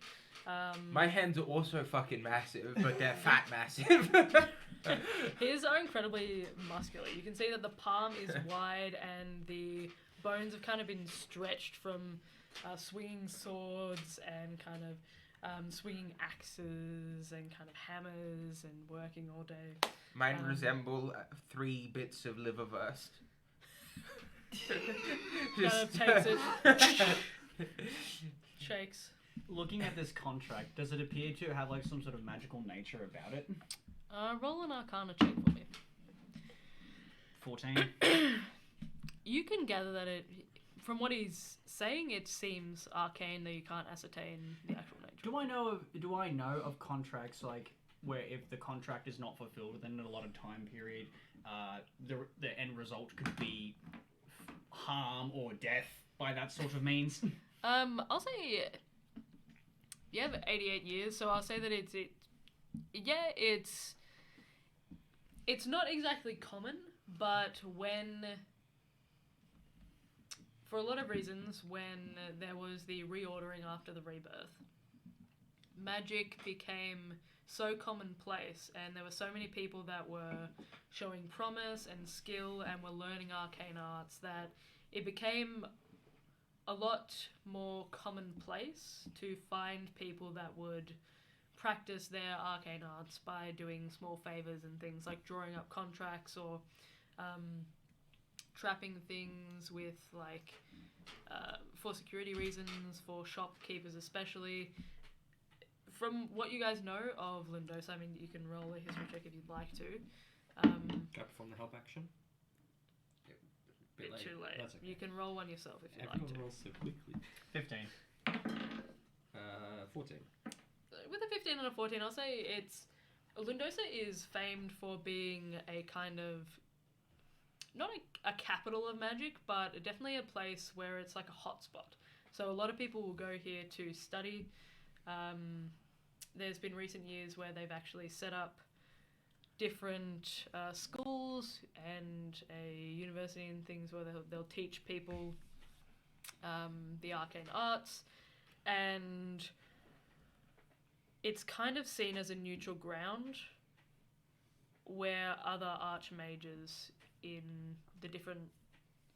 My hands are also fucking massive, but they're fat massive. His are incredibly muscular. You can see that the palm is wide and the bones have kind of been stretched from swinging swords and kind of swinging axes and kind of hammers and working all day. Mine resemble 3 bits of liverwurst. Kind of takes it, shakes. Looking at this contract, does it appear to have like some sort of magical nature about it? Roll an Arcana check for me. 14. You can gather that from what he's saying, it seems arcane, though you can't ascertain the actual nature. Do I know of contracts like where if the contract is not fulfilled within a lot of time period, the end result could be harm or death by that sort of means? I'll say you have 88 years, so I'll say that it's not exactly common, but for a lot of reasons, when there was the reordering after the rebirth, magic became so commonplace, and there were so many people that were showing promise and skill and were learning arcane arts that it became a lot more commonplace to find people that would practice their arcane arts by doing small favors and things like drawing up contracts or trapping things with like for security reasons, for shopkeepers especially. From what you guys know of Lindosa, I mean, you can roll a history check if you'd like to. Go perform the help action. Bit too late. That's okay. You can roll one yourself if you'd Everyone like to. rolls so quickly. 15. 14. With a 15 and a 14, I'll say Lindosa is famed for being a kind of not a capital of magic, but definitely a place where it's like a hotspot. So a lot of people will go here to study. There's been recent years where they've actually set up different schools and a university and things where they'll teach people the arcane arts, and it's kind of seen as a neutral ground where other archmages in the different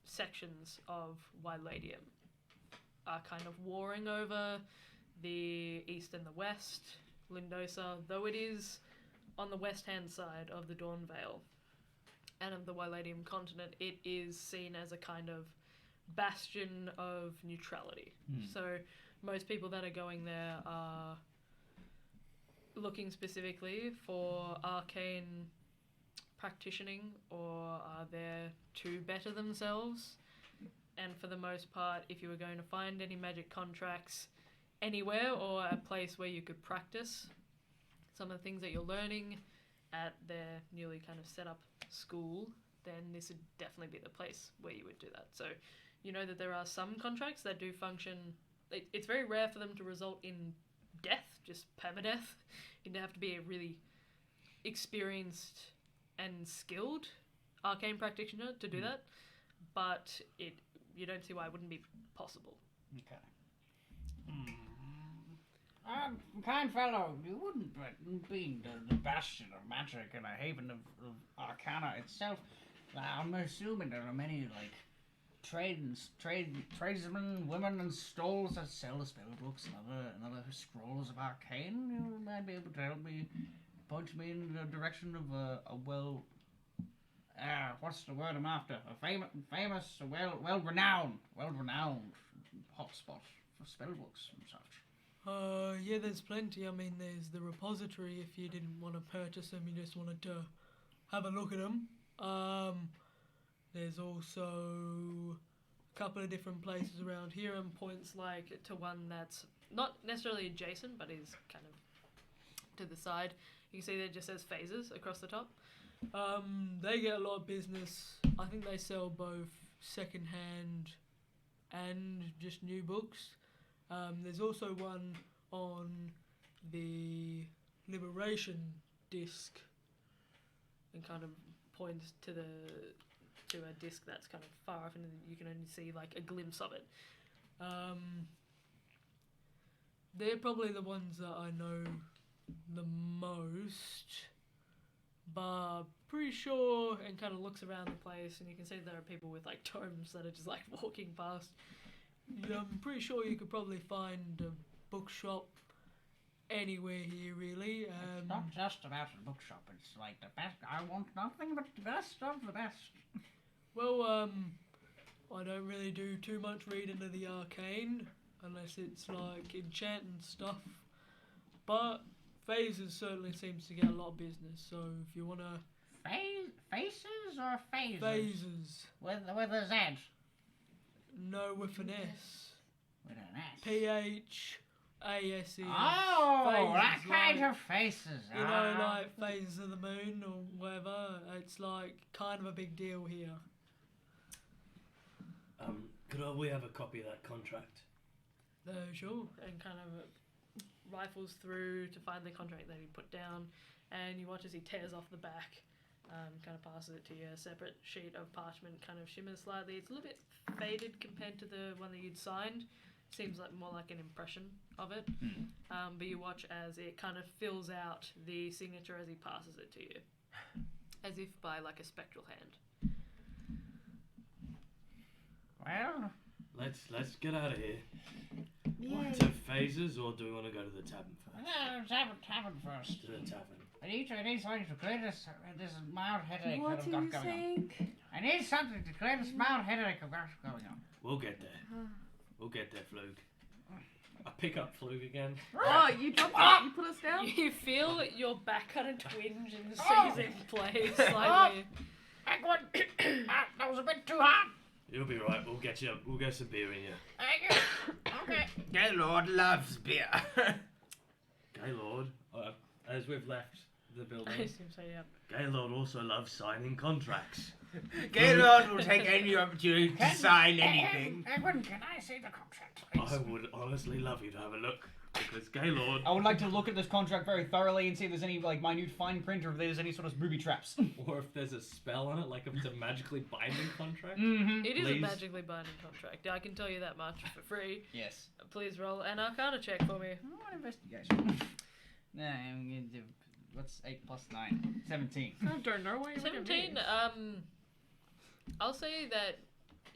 sections of Wyladium are kind of warring over the east and the west. Lindosa, though it is on the west-hand side of the Dawn Vale and of the Wyladium continent, it is seen as a kind of bastion of neutrality. So most people that are going there are looking specifically for arcane practicing or are there to better themselves. And for the most part, if you were going to find any magic contracts anywhere or a place where you could practice some of the things that you're learning at their newly kind of set up school, then this would definitely be the place where you would do that. So you know that there are some contracts that do function. It's very rare for them to result in death, just permadeath. You'd have to be a really experienced and skilled arcane practitioner to do that, but you don't see why it wouldn't be possible. Okay. Kind fellow, you wouldn't be the bastion of magic and a haven of arcana itself. I'm assuming there are many like tradesmen, women, and stalls that sell the spell books and other scrolls of arcane. You might be able to help me, point me in the direction of a what's the word I'm after? A famous, well-renowned hotspot for spell books and such. Yeah, there's plenty. I mean, there's the repository if you didn't want to purchase them, you just wanted to have a look at them. There's also a couple of different places around here and points like to one that's not necessarily adjacent, but is kind of to the side. You can see that it just says phases across the top. They get a lot of business. I think they sell both second-hand and just new books. There's also one on the Liberation disc, and kind of points to a disc that's kind of far off, and you can only see like a glimpse of it. They're probably the ones that I know the most, but pretty sure, and kind of looks around the place, and you can see there are people with like tomes that are just like walking past. Yeah, I'm pretty sure you could probably find a bookshop anywhere here, really. It's not just about a bookshop. It's like the best. I want nothing but the best of the best. Well, I don't really do too much reading of the arcane, unless it's like enchanting stuff. But Phases certainly seems to get a lot of business, so if you wanna... Faces or phases? Phases. With a Z? No, with an S. With an S? P-H-A-S-E. Oh, Phases, that kind like, of faces. You know, like Phases of the Moon or whatever. It's like kind of a big deal here. Could we have a copy of that contract? Sure. And kind of rifles through to find the contract that he put down, and you watch as he tears off the back, kind of passes it to you. A separate sheet of parchment kind of shimmers slightly. It's a little bit faded compared to the one that you'd signed. Seems like more like an impression of it. But you watch as it kind of fills out the signature as he passes it to you, as if by like a spectral hand. Well, Let's get out of here. Yeah. To Phases, or do we want to go to the tavern first? tavern first. To the tavern. I need something to clear this mild headache What that I've are got you going on. saying? I need something to clear this mild headache I've got going on. We'll get there. We'll get there, Flug. I pick up Flug again. Oh, you dropped it. You put us down? You feel your back kind of twinge and seizing place slightly. That was a bit too hot. You'll be right. We'll get some beer in you. Okay. Gaylord loves beer. Gaylord, As we've left the I building, assume so, yeah. Gaylord also loves signing contracts. Gaylord will take any opportunity to sign anything. Edwin, can I see the contract, please? I would honestly love you to have a look, because Gaylord... I would like to look at this contract very thoroughly and see if there's any like minute fine print or if there's any sort of booby traps. or if there's a spell on it, like if it's a magically binding contract. Mm-hmm. It is a Please. magically binding contract. I can tell you that much for free. Yes. Please roll an Arcana check for me. What investigation? No, I'm gonna do. What's 8 plus 9? 17. I don't know what you're 17. I'll say that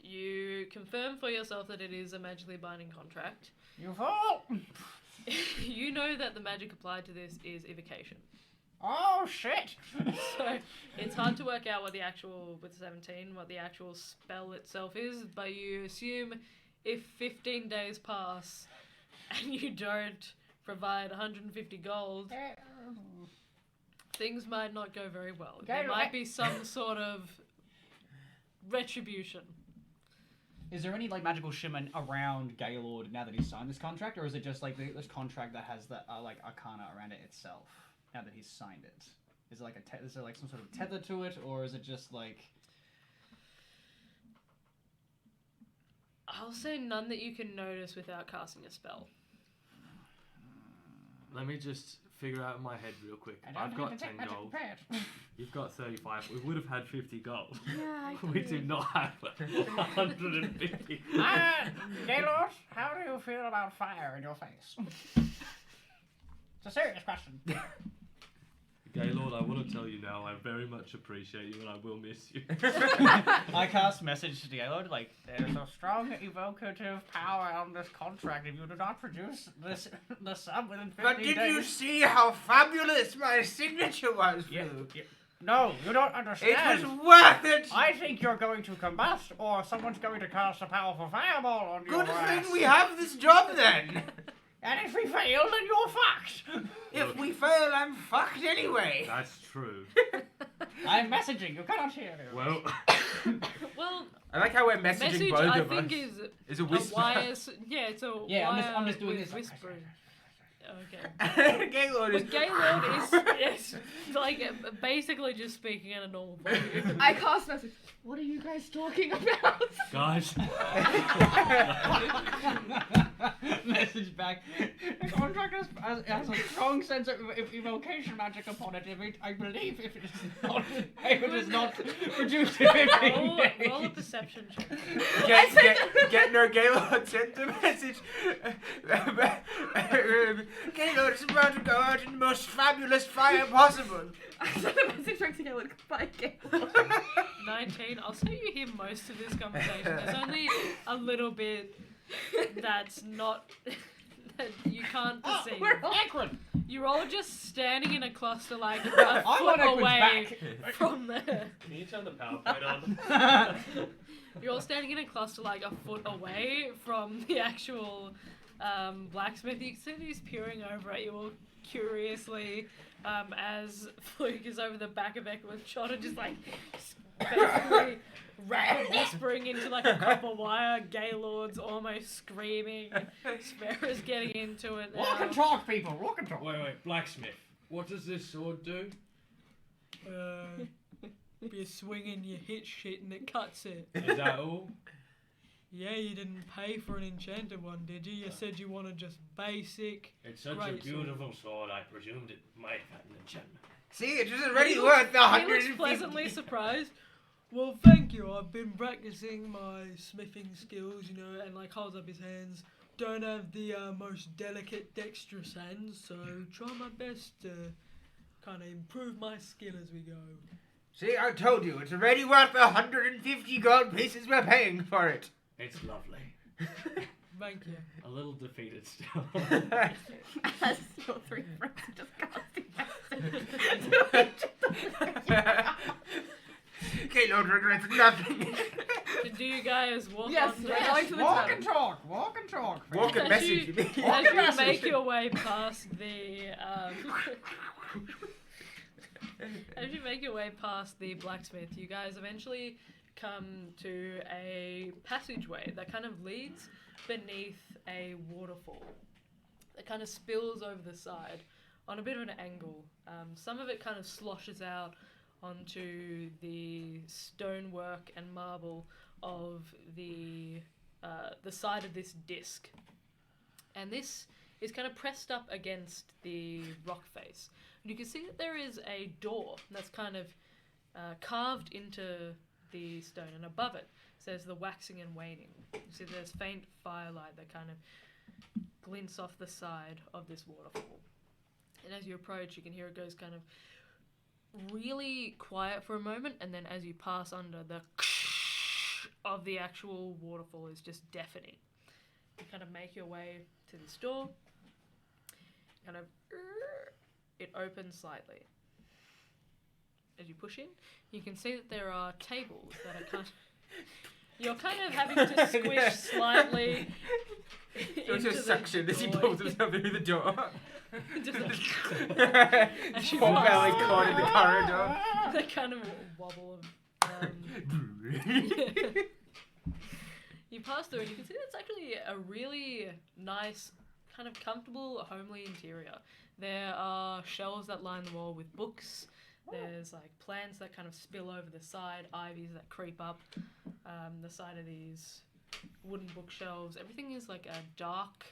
you confirm for yourself that it is a magically binding contract. You fool! You know that the magic applied to this is evocation. Oh, shit! So it's hard to work out what the actual, with 17, what the actual spell itself is, but you assume if 15 days pass and you don't provide 150 gold, things might not go very well. There might be some sort of retribution. Is there any like magical shimmer around Gaylord now that he's signed this contract, or is it just like this contract that has the like arcana around it itself now that he's signed it? Is it like is there like some sort of tether to it, or is it just like? I'll say none that you can notice without casting a spell. Let me just figure out in my head real quick. I've got 10 gold. You've got 35. We would have had 50 gold. Yeah, We do not have 150. Gaylord, how do you feel about fire in your face? It's a serious question. Gaylord, I want to tell you now, I very much appreciate you and I will miss you. I cast message to Gaylord like, there's a strong evocative power on this contract. If you do not produce the sum within 15 But days... did you see how fabulous my signature was, Yeah, Luke? yeah. No, you don't understand. It was worth it! I think you're going to combust, or someone's going to cast a powerful fireball on your Good ass. thing we have this job then! And if we fail, then you're fucked. If we fail, I'm fucked anyway. That's true. I'm messaging. You cannot hear me. Well, Well, I like how we're messaging message both I of think us. is a a whisper. wire. Yeah, it's a Yeah, wire I'm just doing with this. whispering. Okay. Gaylord is... But Gaylord is like basically just speaking at a normal volume. I cast message. What are you guys talking about? guys, Message back. The contract has a strong sense of evocation magic upon it. I believe if it is not produced in 15 days. Roll a perception check. Gaylord sent the message. Gaylord is about to go out in the most fabulous fire possible. I sent a message back to Gaylord. Goodbye, Gaylord. 19. I'll say you hear most of this conversation. There's only a little bit that's not that you can't perceive. We're Akron. You're all just standing in a cluster like a foot away from the. Can you turn the PowerPoint on? You're all standing in a cluster like a foot away from the actual blacksmith. You can see he's peering over at you all curiously as Fluke is over the back of Eklund shot and just like basically rapid whispering into like a copper wire. Gaylord's almost screaming. Sparrow's getting into it now. Walk and talk, people. Walk and talk. Wait, blacksmith. What does this sword do? If you're swinging, you hit shit and it cuts it. Is that all? Yeah, you didn't pay for an enchanted one, did you? You said you wanted just basic. It's such Great a beautiful sword. I presumed it might have an enchantment. See, it was already worth the He looks 150. pleasantly surprised. Well, thank you. I've been practicing my smithing skills, you know, and like holds up his hands. Don't have the most delicate, dexterous hands, so try my best to kind of improve my skill as we go. See, I told you, it's already worth the 150 gold pieces we're paying for it. It's lovely. Thank you. A little defeated still. As your 3 friends just Gaylord regrets nothing. Do you guys walk Yes, on we're going to the Walk tavern. and talk. Walk and talk. Walk and As message you- me. As you message. make your way past the as you make your way past the blacksmith, you guys eventually come to a passageway that kind of leads beneath a waterfall that kind of spills over the side on a bit of an angle. Some of it kind of sloshes out onto the stonework and marble of the side of this disc, and this is kind of pressed up against the rock face. And you can see that there is a door that's kind of carved into the stone, and above it says the waxing and waning. You see there's faint firelight that kind of glints off the side of this waterfall. And as you approach, you can hear it goes kind of really quiet for a moment, and then as you pass under, the of the actual waterfall is just deafening. You kind of make your way to this door. Kind of, it opens slightly. As you push in, you can see that there are tables that are kind of. You're kind of having to squish slightly. It's into a the suction as he door. pulls himself through the door. Just like, as you Poor pass belly through, caught in the corridor. they kind of wobble. You pass through and you can see it's actually a really nice, kind of comfortable, homely interior. There are shelves that line the wall with books. There's like plants that kind of spill over the side, ivies that creep up the side of these wooden bookshelves. Everything is like a dark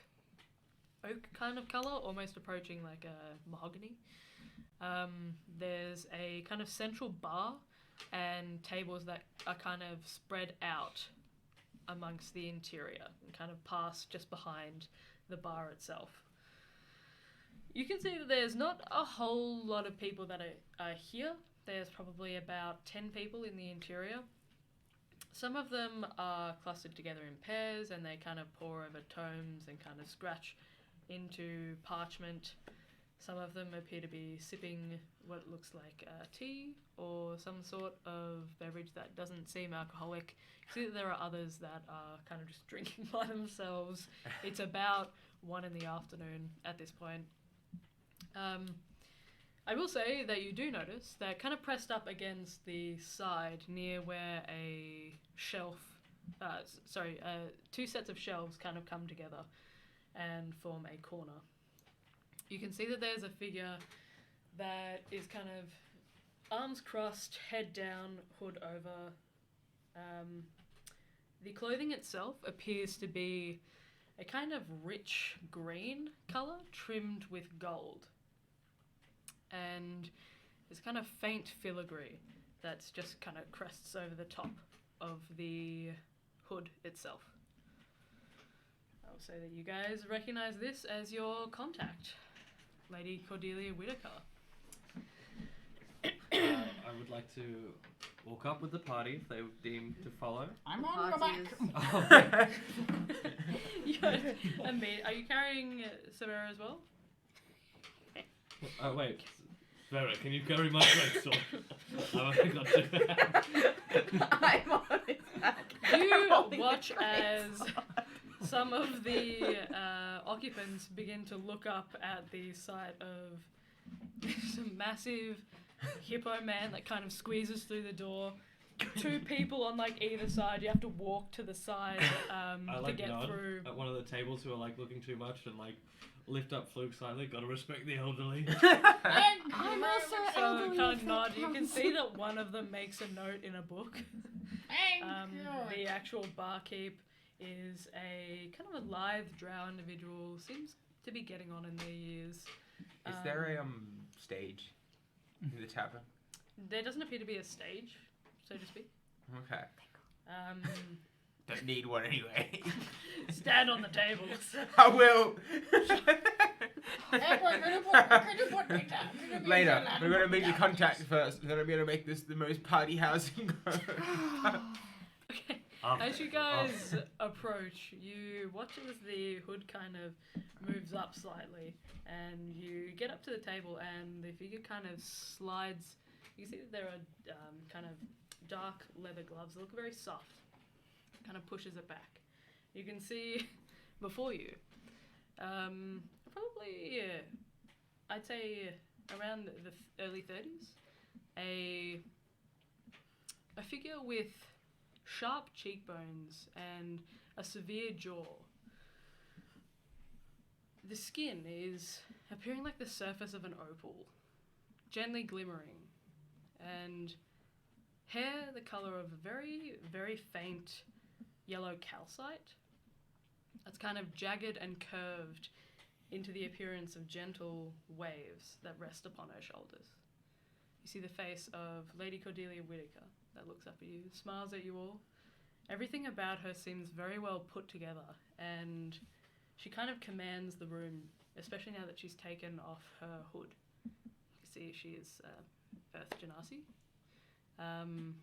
oak kind of colour, almost approaching like a mahogany. There's a kind of central bar and tables that are kind of spread out amongst the interior and kind of past just behind the bar itself. You can see that there's not a whole lot of people that are here. There's probably about 10 people in the interior. Some of them are clustered together in pairs and they kind of pore over tomes and kind of scratch into parchment. Some of them appear to be sipping what looks like tea or some sort of beverage that doesn't seem alcoholic. You see that there are others that are kind of just drinking by themselves. It's about 1 in the afternoon at this point. I will say that you do notice that kind of pressed up against the side near where a shelf, 2 sets of shelves kind of come together and form a corner. You can see that there's a figure that is kind of arms crossed, head down, hood over. The clothing itself appears to be a kind of rich green colour trimmed with gold. And it's kind of faint filigree that's just kind of crests over the top of the hood itself. I'll say that you guys recognize this as your contact, Lady Cordelia Whitaker. I would like to walk up with the party if they deem to follow. I'm on your back. Are you carrying Severa as well? Oh, wait. Vera, can you carry my great sword? I've only got 2 hands. I'm on his back. You Holding watch the great as sword. some of the occupants begin to look up at the sight of this massive hippo man that kind of squeezes through the door. 2 people on like either side. You have to walk to the side I to like get nod through. at one of the tables who are like looking too much and like lift up Fluke slightly. Gotta respect the elderly. I'm also So elderly. kind of if nod. that You can counts. see that one of them makes a note in a book. Thank you. The actual barkeep is a kind of a lithe drow individual. Seems to be getting on in their years. Is there a stage in the tavern? There doesn't appear to be a stage, so to speak. Okay. Don't need one anyway. Stand on the tables. I will. Edward, could you put me down? Could you be Later, so loud we're and gonna put me make the down, contact please? first. We're gonna be able to make this the most party housing. Okay. After. As you guys approach, you watch as the hood kind of moves up slightly, and you get up to the table, and the figure kind of slides. You can see that there are kind of dark leather gloves that look very soft. Kind of pushes it back. You can see before you, probably, I'd say around the early 30s, a figure with sharp cheekbones and a severe jaw. The skin is appearing like the surface of an opal, gently glimmering, and hair the colour of a very, very faint yellow calcite. That's kind of jagged and curved into the appearance of gentle waves that rest upon her shoulders. You see the face of Lady Cordelia Whitaker that looks up at you, smiles at you all. Everything about her seems very well put together, and she kind of commands the room, especially now that she's taken off her hood. You see she is Earth Genasi. Kind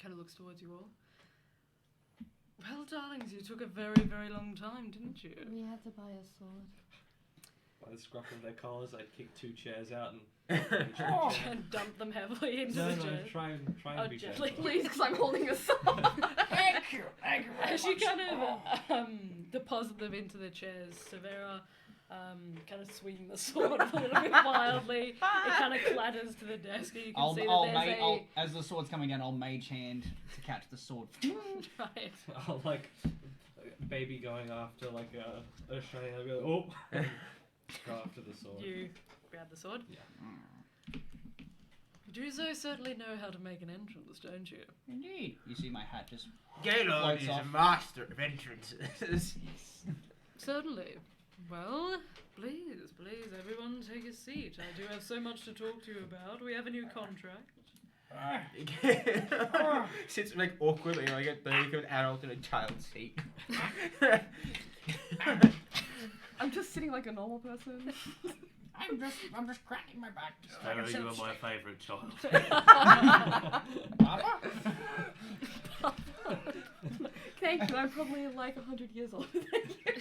of looks towards you all. Well, darlings, you took a very, very long time, didn't you? We had to buy a sword. By the scruff of their collars, I'd kick 2 chairs out and And dump them heavily into no, the no, chair. try and Oh, be gently. gentle. Please, because I'm holding a sword. Thank you very As you much. kind of deposit them into the chairs, Severa kind of swing the sword a little bit wildly. It kind of clatters to the desk, and you can see that there's as the sword's coming down, I'll mage hand to catch the sword. right. I'll like baby going after like a shiny. I'll go, oh, go after the sword. You grab the sword. Yeah. Druzo certainly know how to make an entrance, don't you? Indeed. You see my hat just Gaylord Lights is off. a master of entrances. Certainly. Well, please, everyone take a seat. I do have so much to talk to you about. We have a new contract. Sits like awkwardly like an adult in a child's seat. I'm just sitting like a normal person. I'm just cracking my back. Just like Sarah, a you are silk my favourite child. Papa? Thank you. I'm probably like 100 years old. Thank you.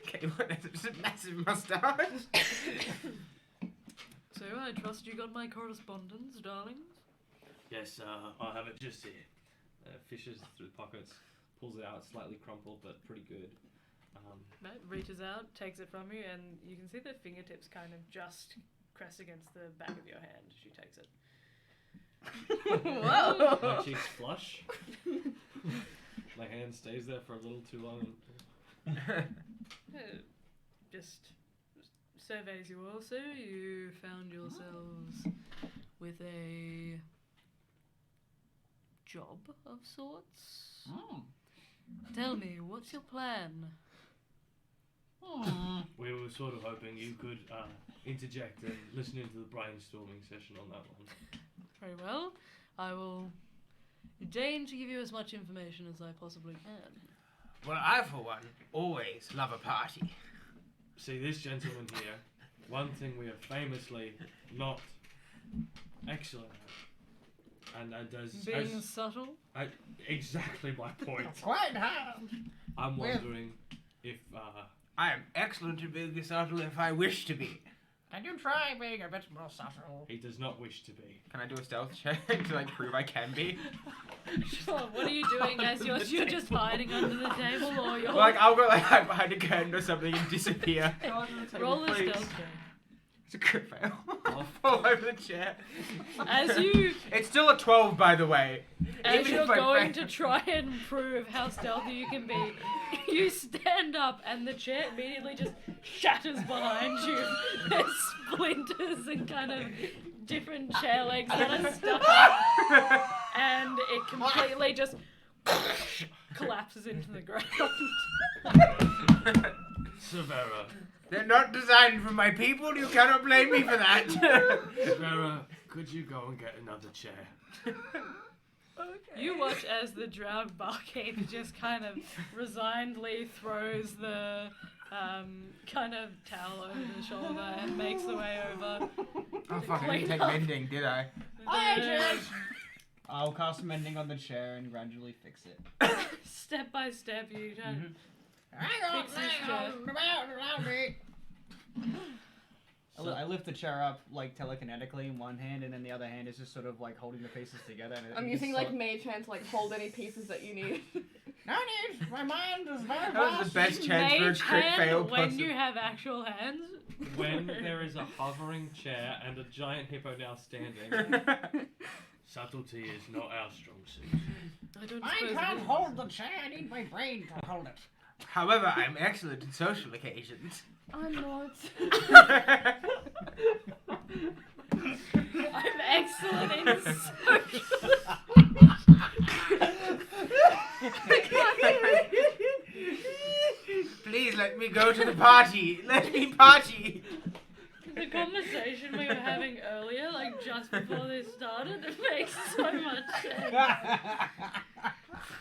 Okay, what is a massive mustache? So I trust you got my correspondence, darlings. Yes, I have it just here. Fishes through the pockets, pulls it out, slightly crumpled but pretty good. Right, reaches out, takes it from you, and you can see the fingertips kind of just press against the back of your hand. She takes it. Whoa. My cheeks flush. My hand stays there for a little too long. Just surveys you all, so you found yourselves with a job of sorts. Oh. Tell me, what's your plan? We were sort of hoping you could interject and listen into the brainstorming session on that one. Very well. I will deign to give you as much information as I possibly can. Well, I, for one, always love a party. See, this gentleman here, one thing we are famously not excellent at, and Being subtle? exactly my point. Quite hard. I'm wondering if I am excellent at being subtle if I wish to be. Can you try being a bit more subtle? he does not wish to be. Can I do a stealth check to like prove I can be? Sure, what are you doing as you're just hiding under the table, or you're... Like I'll go like hide behind a curtain or something and disappear. Roll a stealth check. It's a crit fail. I'll fall over the chair. As you... It's still a 12, by the way. As Even you're if I going fail. to try and prove how stealthy you can be, you stand up and the chair immediately just shatters behind you. There's splinters and kind of different chair legs that are stuck up, and it completely just collapses into the ground. Severa, They're not designed for my people. You cannot blame me for that. Severa, could you go and get another chair? You watch as the drowned barkeep just kind of resignedly throws the kind of towel over the shoulder and makes the way over. Oh fuck! I didn't take Clean up. mending, did I? I'll cast mending on the chair and gradually fix it. Step by step, you don't. Hang Fix this chair. I lift the chair up like telekinetically in one hand, and then the other hand is just sort of like holding the pieces together. And I'm it using just like mage hand to like hold any pieces that you need. No need. My mind is very That was the fast. best chance for a Mage crit fail hand when possible. you have actual hands. When there is a hovering chair and a giant hippo now standing, subtlety is not our strong suit. I don't I suppose can't it is. hold the chair. I need my brain to hold it. However, I'm excellent in social occasions. I'm not. I'm excellent in social. Please let me go to the party. Let me party. The conversation we were having earlier, like just before this started, it makes so much sense.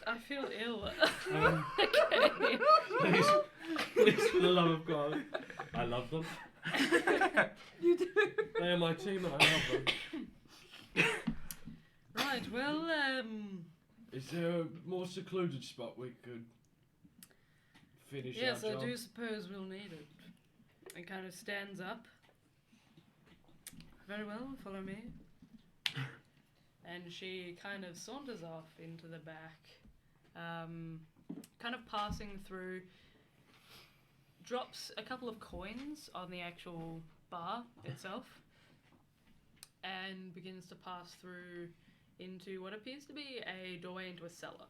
I feel ill. Okay. Please, for the love of God, I love them. You do. They are my team and I love them. Right, well, Is there a more secluded spot we could finish yes, our I job? do suppose we'll need it. It kind of stands up. Very well, follow me. And she kind of saunters off into the back, kind of passing through, drops a couple of coins on the actual bar itself, and begins to pass through into what appears to be a doorway into a cellar.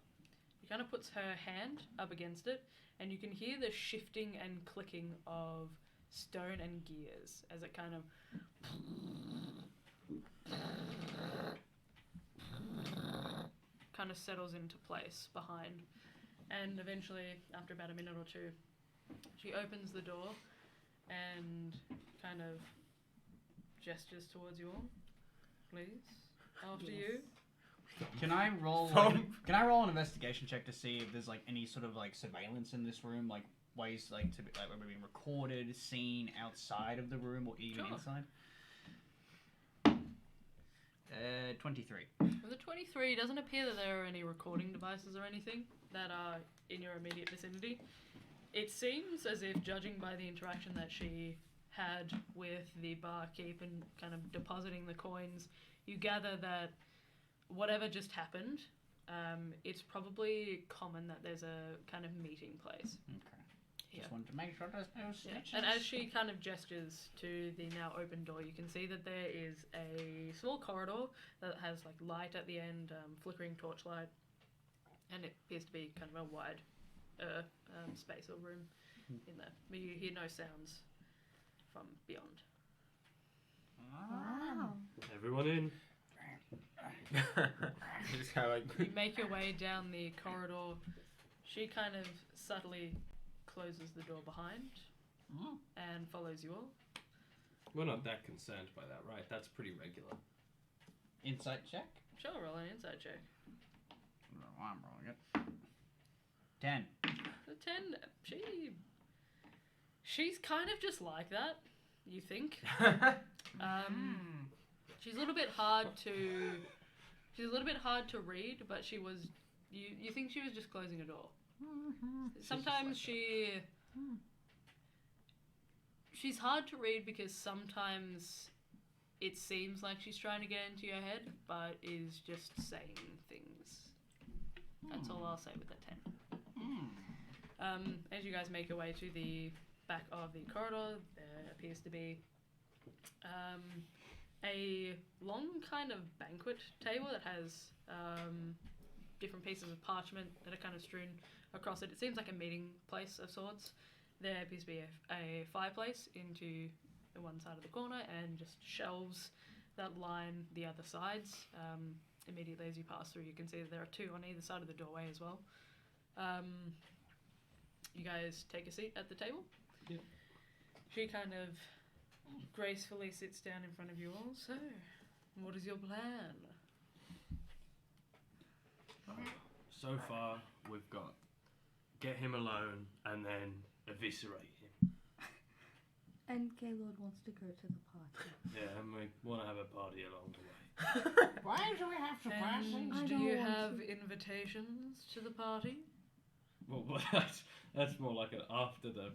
She kind of puts her hand up against it, and you can hear the shifting and clicking of stone and gears as it kind of settles into place behind. And eventually, after about a minute or two, she opens the door and kind of gestures towards you all. Please, after you. Can I roll? Can I roll an investigation check to see if there's like any sort of like surveillance in this room, like ways like to be, like we're being recorded, seen outside of the room or even Sure. inside? 23. With a 23, it doesn't appear that there are any recording devices or anything that are in your immediate vicinity. It seems as if, judging by the interaction that she had with the barkeep and kind of depositing the coins, you gather that whatever just happened, it's probably common that there's a kind of meeting place. Okay. Yeah. Just wanted to make sure there's no Yeah. snitches. And as she kind of gestures to the now open door, you can see that there is a small corridor that has like light at the end, flickering torchlight, and it appears to be kind of a wide space or room in there. But you hear no sounds from beyond. Wow. Everyone in. Just kind of like. You make your way down the corridor, She kind of subtly closes the door behind Oh. and follows you all. We're not that concerned by that, right? That's pretty regular. Insight check. Sure, roll an insight check. No, I'm rolling it. 10. The 10, she's kind of just like that, you think. She's a little bit hard to read, but she was, you think she was just closing a door. Sometimes she's hard to read because sometimes it seems like she's trying to get into your head, but is just saying things. That's all I'll say with that 10. As you guys make your way to the back of the corridor, there appears to be a long kind of banquet table that has different pieces of parchment that are kind of strewn across it. It seems like a meeting place of sorts. There appears to be a fireplace into the one side of the corner and just shelves that line the other sides. Immediately as you pass through, you can see that there are two on either side of the doorway as well. You guys take a seat at the table. Yep. She kind of gracefully sits down in front of you all. So, what is your plan? So far, we've got get him alone and then eviscerate him. And Gaylord wants to go to the party. Yeah, and we want to have a party along the way. Why do we have to pass And things? do don't you want have invitations to the party? Well, that's more like an after the.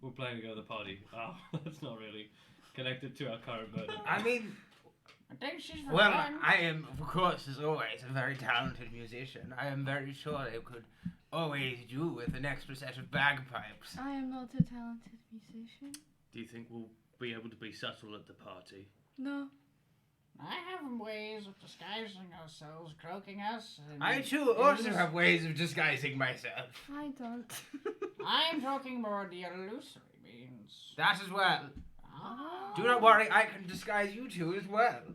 We're planning to go to the party. Oh, that's not really connected to our current burden. I mean, I think she's well, forgotten. I am, of course, as always, a very talented musician. I am very sure they could always do with an extra set of bagpipes. I am not a talented musician. Do you think we'll be able to be subtle at the party? No. I have ways of disguising ourselves, cloaking us. And I too also have ways of disguising myself. I don't. I'm talking more the illusory means. That as well. Ah. Do not worry, I can disguise you two as well.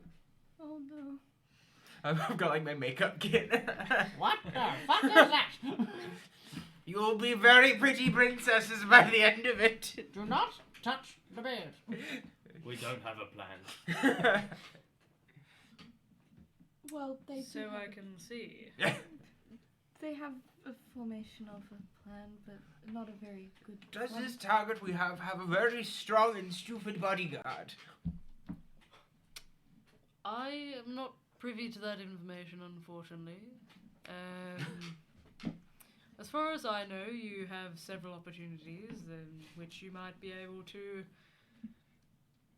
Oh no. I've got like my makeup kit. What the fuck is that? You'll be very pretty princesses by the end of it. Do not touch the bed. We don't have a plan. Well, they So do I have, can see. they have a formation of a plan, but not a very good Does one. this target we have a very strong and stupid bodyguard? I am not privy to that information, unfortunately. As far as I know, you have several opportunities in which you might be able to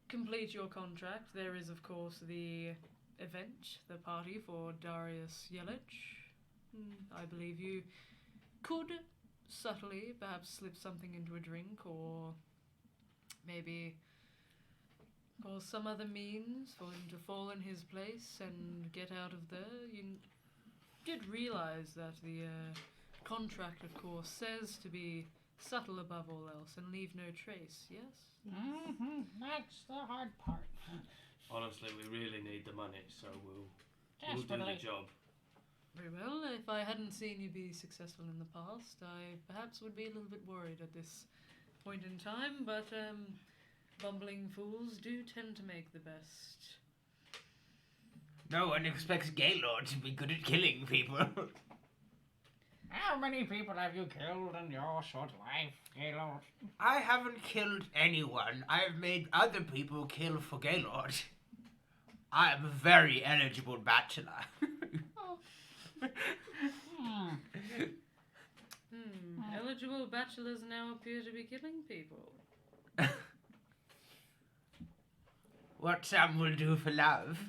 complete your contract. There is, of course, the event, the party for Darius Yelich. I believe you could subtly perhaps slip something into a drink, or maybe cause some other means for him to fall in his place and get out of there. You did realize that the contract, of course, says to be subtle above all else and leave no trace, yes? Mm-hmm. That's the hard part. Honestly, we really need the money, so we'll do Desperately. the job. Very well. If I hadn't seen you be successful in the past, I perhaps would be a little bit worried at this point in time, but bumbling fools do tend to make the best. No one expects Gaylord to be good at killing people. How many people have you killed in your short life, Gaylord? I haven't killed anyone. I've made other people kill for Gaylord. I am a very eligible bachelor. Eligible bachelors now appear to be killing people. What some will do for love.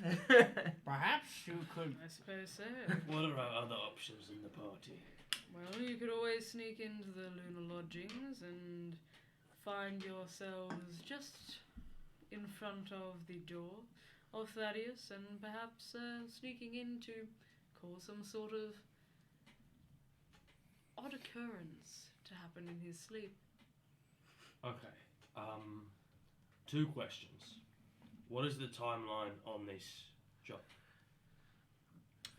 Perhaps you could. I suppose so. What are our other options in the party? Well, you could always sneak into the lunar lodgings and find yourselves just in front of the door of Thaddeus, and perhaps sneaking in to cause some sort of odd occurrence to happen in his sleep. Okay. 2 questions. What is the timeline on this job?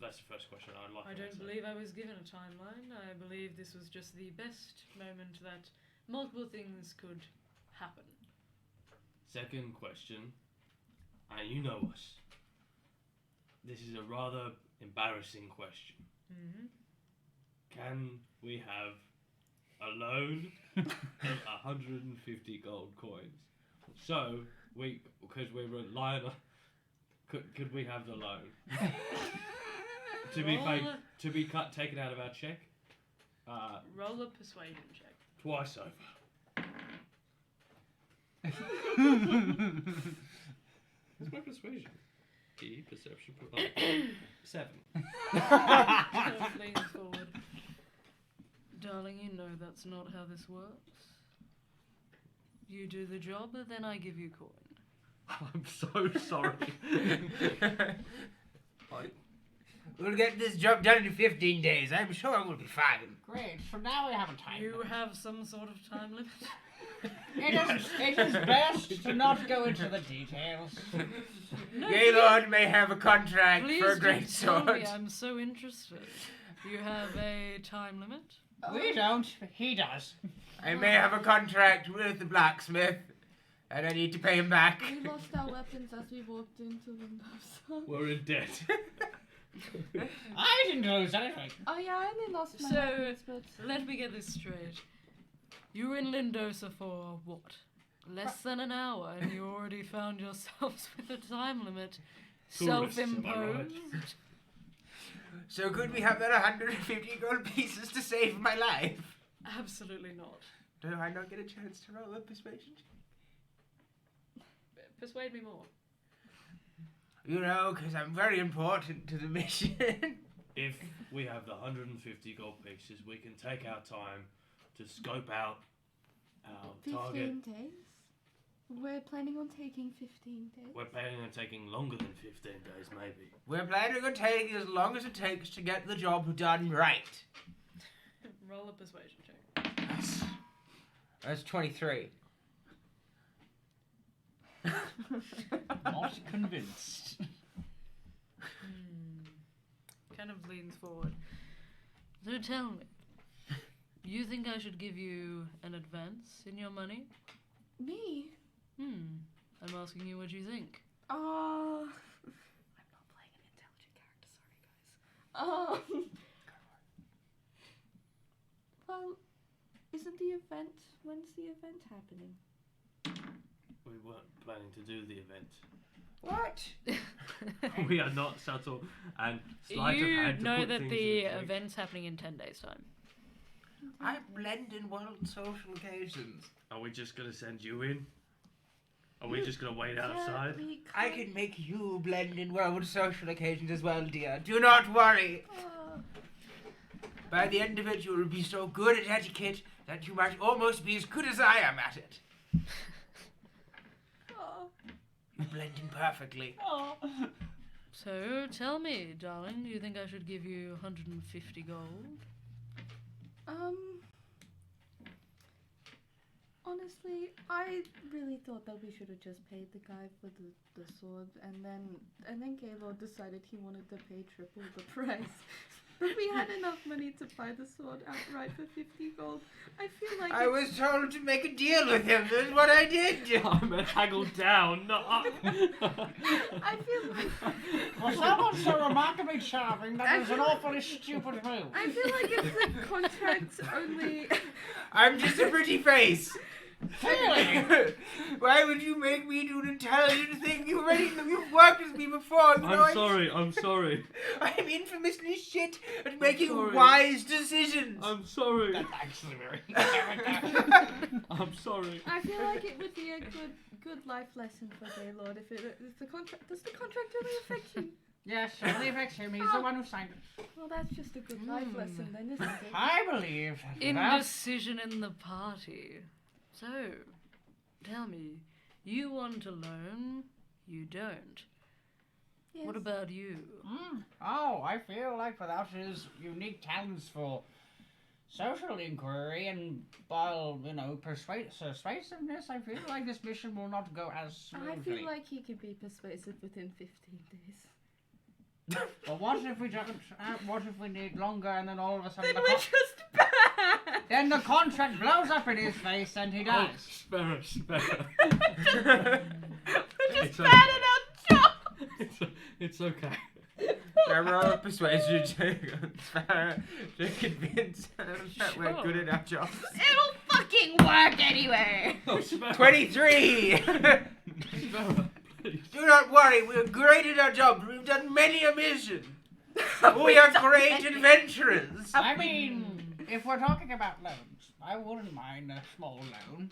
That's the first question I'd like. I an don't answer. believe I was given a timeline. I believe this was just the best moment that multiple things could happen. Second question, and you know us. This is a rather embarrassing question. Mm-hmm. Can we have a loan of 150 gold coins? So because we're relying on, could we have the loan to be paid, to be taken out of our check? Roll a persuasion check. Twice over. What's my persuasion? Perception. 7. Leans forward. Darling, you know that's not how this works. You do the job, and then I give you coin. I'm so sorry. We'll get this job done in 15 days. I'm sure we'll be fine. Great. So now we have a time. You limit. have some sort of time limit? It is best to not go into the details. Gaylord may have a contract Please for a great just tell sword. me, I'm so interested. You have a time limit? We don't. He does. I may have a contract with the blacksmith, and I need to pay him back. We lost our weapons as we walked into Mendoza. We're in debt. I didn't lose anything. Oh yeah, I only lost my So- weapons, but Let me get this straight. You were in Lindosa for what? Less than an hour, and you already found yourselves with a time limit. Tourists, am I Self-imposed. right? So could we have that 150 gold pieces to save my life? Absolutely not. Do I not get a chance to roll a persuasion check? Persuade me more. You know, because I'm very important to the mission. If we have the 150 gold pieces, we can take our time to scope out our 15 target. days? We're planning on taking 15 days. We're planning on taking longer than 15 days, maybe. We're planning on taking as long as it takes to get the job done right. Roll a persuasion check. That's 23. Not convinced. Kind of leans forward. So tell me, you think I should give you an advance in your money? Me? I'm asking you what you think. I'm not playing an intelligent character, sorry guys. Well, isn't the event, when's the event happening? We weren't planning to do the event. What? We are not subtle and sleight of You hand to know put that things the in check. event's happening in 10 days' time. I blend in world social occasions. Are we just gonna send you in? Are we just gonna wait outside? Yeah, we I can't- can make you blend in world social occasions as well, dear. Do not worry. By the end of it, you will be so good at etiquette that you might almost be as good as I am at it. You blend in perfectly. So tell me, darling, do you think I should give you 150 gold? Honestly, I really thought that we should have just paid the guy for the sword, and then Gaylord decided he wanted to pay triple the price. But we had enough money to buy the sword outright for 50 gold. I feel like I was told to make a deal with him. That's what I did. I'm gonna haggle down, not up. I feel like Well, someone's so remarkably charming that is an awfully stupid move. I feel like if the contract only. I'm just a pretty face. Really? Why would you make me do an intelligent thing? You've worked with me before. You know, I'm sorry. I'm infamously shit at making sorry. wise decisions. I'm sorry. That's actually very I'm sorry. I feel like it would be a good life lesson for Gaylord if the contract does the contract really affect you? Yes, it only affects him. He's the one who signed it. Well, that's just a good life lesson then, isn't it? I believe that Indecision in the party. So, tell me, you want a loan, you don't. Yes. What about you? Oh, I feel like without his unique talents for social inquiry and, well, persuasiveness, I feel like this mission will not go as smoothly. I feel like he could be persuasive within 15 days. But what if we don't? What if we need longer and then all of a sudden Then we're just bad. then the contract blows up in his face and he Oh, dies? spare us, spare. We're just It's bad at our job. It's okay. Roll a persuasion to convince them that we're good at our jobs. It'll fucking work anyway. Oh, spare. 23! Spare, please. Do not worry, we're great at our job. We've done many a mission. We are great adventurers. I mean, if we're talking about loans, I wouldn't mind a small loan.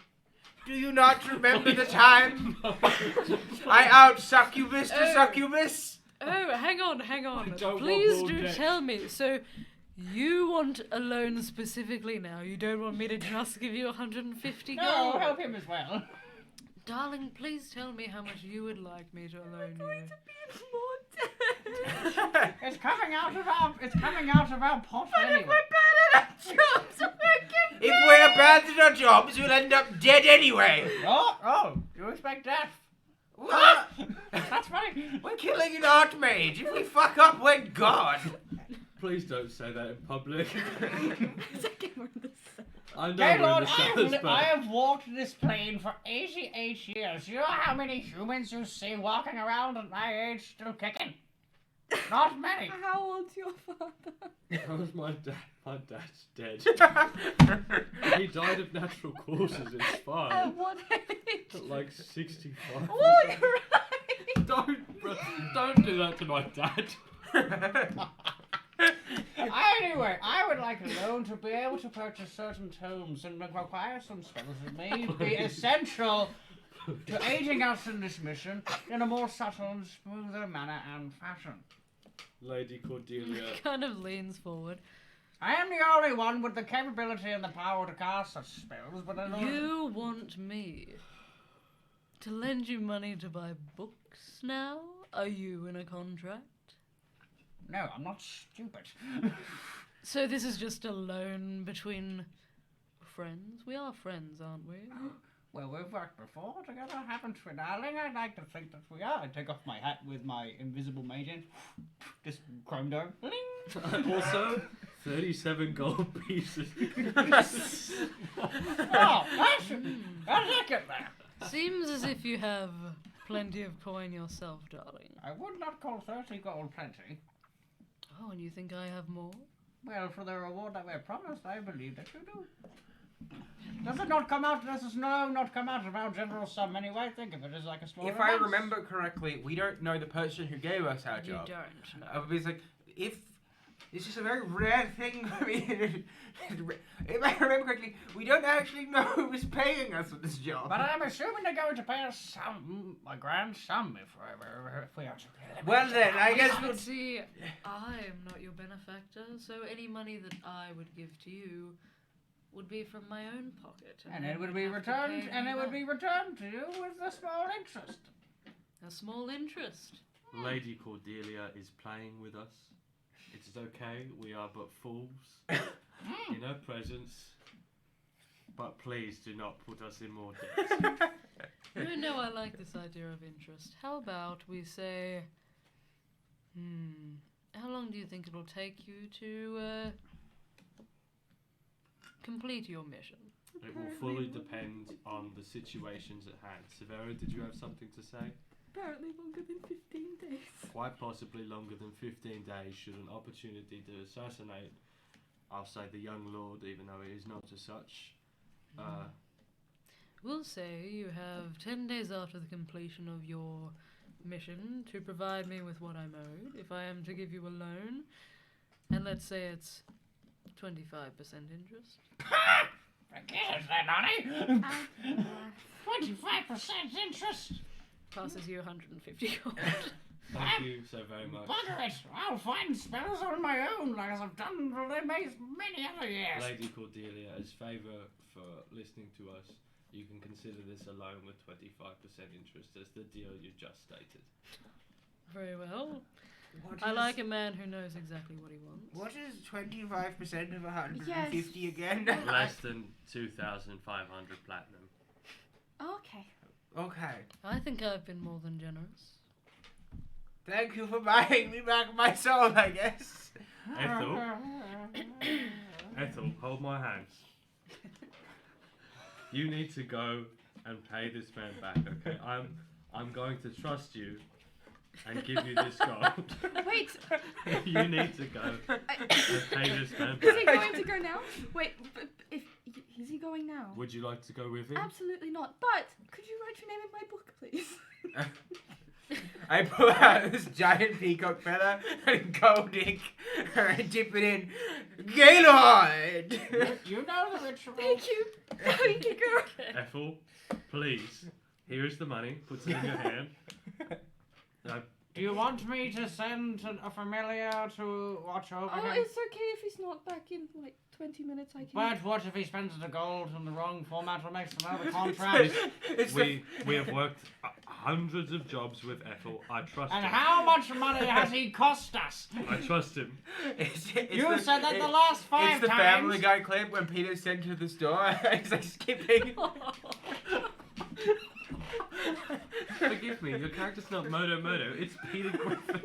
Do you not remember the time I out-succubus to succubus? Oh, hang on. don't want Please more do debt. tell me. So, you want a loan specifically now? You don't want me to just give you 150 No, gold? help him as well. Darling, please tell me how much you would like me to loan you. It's coming out of our pot anyway. We're bad at our jobs. If we're bad at our jobs, we'll end up dead anyway. Oh, you expect death? What? That's funny. We're killing an archmage. If we fuck up, we're God. Please don't say that in public. I know Gaylord, we're in the shadows, I but have walked this plane for 88 years. You know how many humans you see walking around at my age still kicking? Not many. How old's your father? how is my dad? My dad's dead. He died of natural causes in Spire At what age? at like 65. Oh, you're right. Don't do that to my dad. Anyway, I would like a loan to be able to purchase certain tomes and require some spells that may be essential to aiding us in this mission in a more subtle and smoother manner and fashion. Lady Cordelia. Kind of leans forward. I am the only one with the capability and the power to cast such spells, but I don't... You want me to lend you money to buy books now? Are you in a contract? No, I'm not stupid. So this is just a loan between friends? We are friends, aren't we? Well, we've worked before together, haven't we, darling? I'd like to think that we are. I take off my hat with my invisible mage in. Just chrome dome. Bling! Also, 37 gold pieces. Oh, I like it there. Seems as if you have plenty of coin yourself, darling. I would not call 30 gold plenty. Oh, and you think I have more? Well, for the reward that we're promised, I believe that you do. Does it not come out? Does this not come out of our general sum anyway? Think of it as like a small. If I advance. remember correctly, we don't know the person who gave us our You job. don't know. It's like, if it's just a very rare thing. I mean, if I remember correctly, we don't actually know who is paying us for this job. But I'm assuming they're going to pay us a grand sum if we are to play. Well then, I guess But we'll... see, I am not your benefactor, so any money that I would give to you would be from my own pocket. And you it would be have to returned, pay and me it would back. be returned to you with a small interest. A small interest. Lady Cordelia is playing with us. It is okay, we are but fools in her presence. But please do not put us in more debt. No, I like this idea of interest. How about we say, how long do you think it'll take you to complete your mission? It will fully depend on the situations at hand. Severa, did you have something to say? Apparently longer than 15 days. Quite possibly longer than 15 days should an opportunity to assassinate, I'll say the young lord, even though he is not as such. We'll say you have 10 days after the completion of your mission to provide me with what I'm owed if I am to give you a loan. And let's say it's 25% interest. Forget it then, honey. 25% interest. Passes you 150 gold. Thank you so very much. Bugger it! I'll find spells on my own, like as I've done for many other years. Lady Cordelia, as favour for listening to us, you can consider this a loan with 25% interest as the deal you just stated. Very well. What I is- like a man who knows exactly what he wants. What is 25% of 150 Yes. again? Less than 2,500 platinum. Okay. Okay. I think I've been more than generous. Thank you for buying me back my soul, I guess. Ethel, hold my hands. You need to go and pay this man back, okay? I'm going to trust you and give you this gold. Wait, You need to go and pay this man is he back. going to go now? Wait, but is he going now? Would you like to go with him? Absolutely not. But could you write your name in my book, please? I pull out this giant peacock feather and gold ink and I dip it in. Gaylord! You know the ritual. Thank you. Thank you, girl. Ethel, please. Here is the money. Puts it in your hand. Do you want me to send a familiar to watch over Oh, him? it's okay if he's not back in like 20 minutes. I can. But what if he spends the gold in the wrong format or makes another contract? We have worked hundreds of jobs with Ethel. I trust And him. how much money has he cost us? I trust him. You said that the last 5 It's the times. Family Guy clip when Peter's sent to the store. He's like skipping. Forgive me, your character's not Moto Moto, it's Peter Griffin.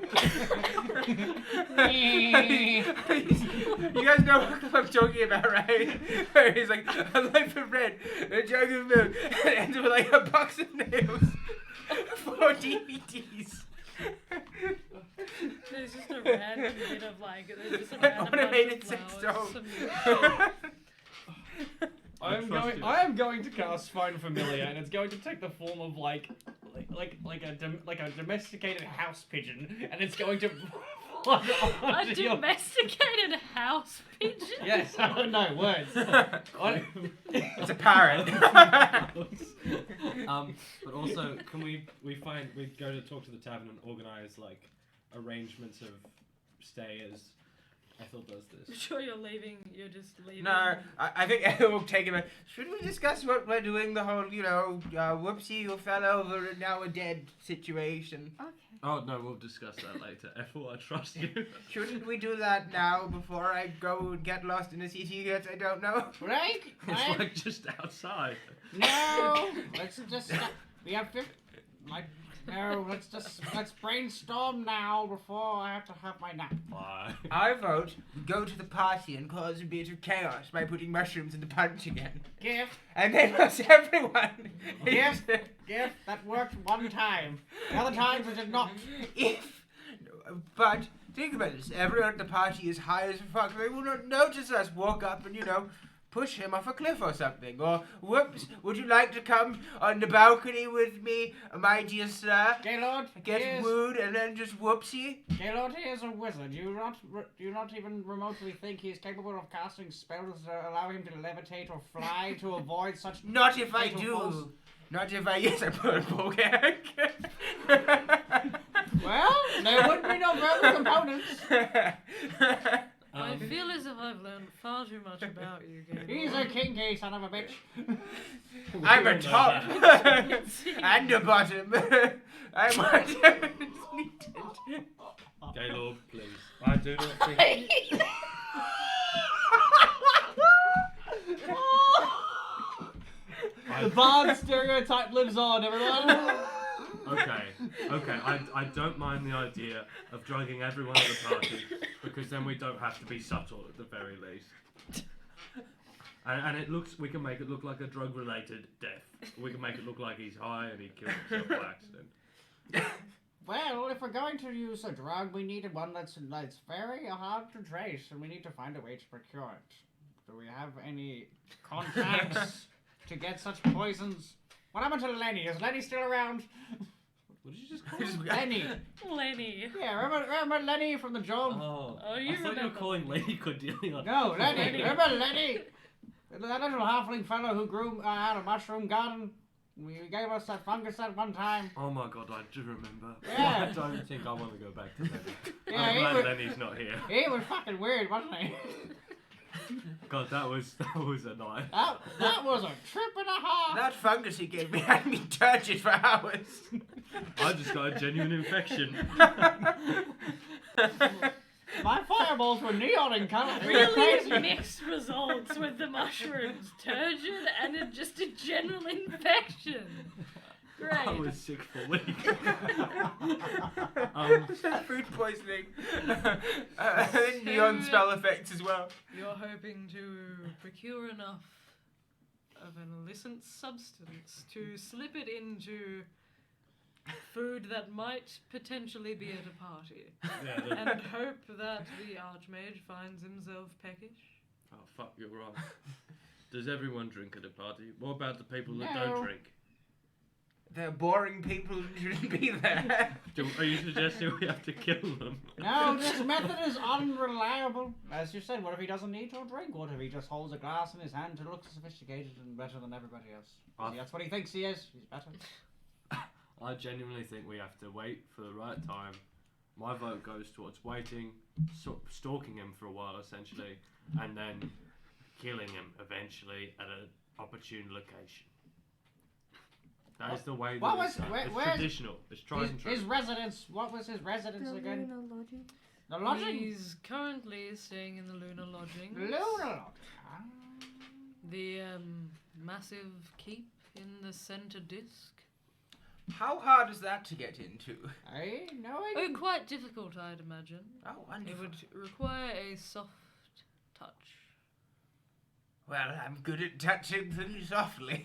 You guys know what I'm talking about, right? Where he's like, a life of red, a jug of milk, and it ends with like a box of nails. 4 DVDs. There's just a random bit of like, there's just a random Ornamented bunch of sex flowers, doll. some I am going to cast Find Familiar, and it's going to take the form of like a domesticated house pigeon, and it's going to fly a onto your... domesticated house pigeon. Yes, no words. It's a parrot. But also, can we go to talk to the tavern and organize like arrangements of stay as Ethel does I'm this? sure you're leaving. You're just leaving. No, I think Ethel will take him. Should we discuss what we're doing? The whole, whoopsie, you fell over and now we're dead situation. Okay. Oh no, we'll discuss that later. Ethel, I trust you. Shouldn't we do that now before I go and get lost in a city that I don't know? Right? It's like just outside. No, let's just we have 50. Like, no, let's brainstorm now before I have to have my nap. Bye. I vote we go to the party and cause a bit of chaos by putting mushrooms in the punch again. Gift, And then plus everyone. gift, that worked one time. The other times it did not. But think about this. Everyone at the party is high as fuck. They will not notice us walk up and, push him off a cliff or something. Or, whoops, would you like to come on the balcony with me, my dear sir? Gaylord, Get wooed and then just whoopsie? Gaylord, he is a wizard. Do you not even remotely think he is capable of casting spells that allow him to levitate or fly to avoid such... Not if I fatal do. falls? Not if I use a purple gag. Well, there wouldn't be no verbal components. I feel as if I've learned far too much about you, Gabriel. He's a kinky son of a bitch. I'm a top and a bottom. I'm whatever is needed. Gaylord, please. I do not think. The bard stereotype lives on, everyone. Okay. I don't mind the idea of drugging everyone at the party because then we don't have to be subtle at the very least. And we can make it look like a drug-related death. We can make it look like he's high and he killed himself by accident. Well, if we're going to use a drug, we need one that's very hard to trace, and we need to find a way to procure it. Do we have any contacts to get such poisons? What happened to Lenny? Is Lenny still around? What did you just call him? Lenny. Lenny. Yeah, remember Lenny from the job? Oh, you I thought you were remember. calling Lady Cordelia. No, Lenny. Lenny. Remember Lenny? That little halfling fellow who grew out a mushroom garden? He gave us that fungus at one time. Oh my god, I do remember. Yeah. I don't think I want to go back to Lenny. Yeah, I'm he glad was- Lenny's not here. He was fucking weird, wasn't he? God, that was a night. That was a trip and a half. That fungus he gave me had me turgid for hours. I just got a genuine infection. My fireballs were neon in color. Really mixed results with the mushrooms. Turgid and just a general infection. I Great. was sick for weeks. Food poisoning. Neon spell effects as well. You're hoping to procure enough of an illicit substance to slip it into food that might potentially be at a party, Yeah, and hope that the Archmage finds himself peckish. oh, fuck, you're right. Does everyone drink at a party? What about the people that No. don't drink? They're boring people who shouldn't be there. Are you suggesting we have to kill them? No, this method is unreliable. As you said, what if he doesn't need to drink? What if he just holds a glass in his hand to look sophisticated and better than everybody else? See, that's what he thinks he is. He's better. I genuinely think we have to wait for the right time. My vote goes towards waiting, stalking him for a while essentially, and then killing him eventually at an opportune location. That is the way What that it's was- done. where- It's where's- traditional. It's tried and true. His residence, what was his residence The again? Luna lodging. The lodging? He's currently staying in the Lunar Lodging. Lunar Lodge. Ah. The massive keep in the center disc. How hard is that to get into? I know Oh, it. quite difficult, I'd imagine. Oh, It wonderful. would require a soft touch. Well, I'm good at touching things softly.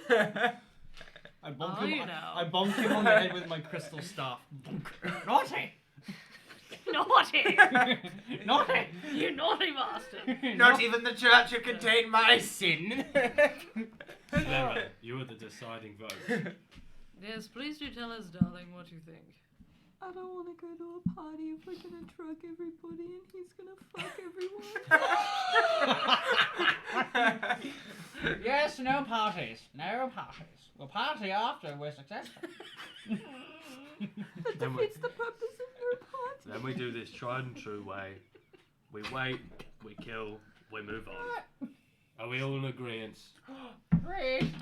I bonk Are you him. now? I bonk him on the head with my crystal staff. Naughty! Naughty! Naughty! You naughty bastard! Not even the church will contain my sin. Clara, you are the deciding vote. Yes, please do tell us, darling, what you think. I don't want to go to a party if we're gonna drug everybody and he's gonna fuck everyone. Yes, no parties. No parties. We'll party after we're successful. That Then we- defeats the purpose of your party. Then we do this tried and true way. We wait, we kill, we move on. Are we all in agreement? Great.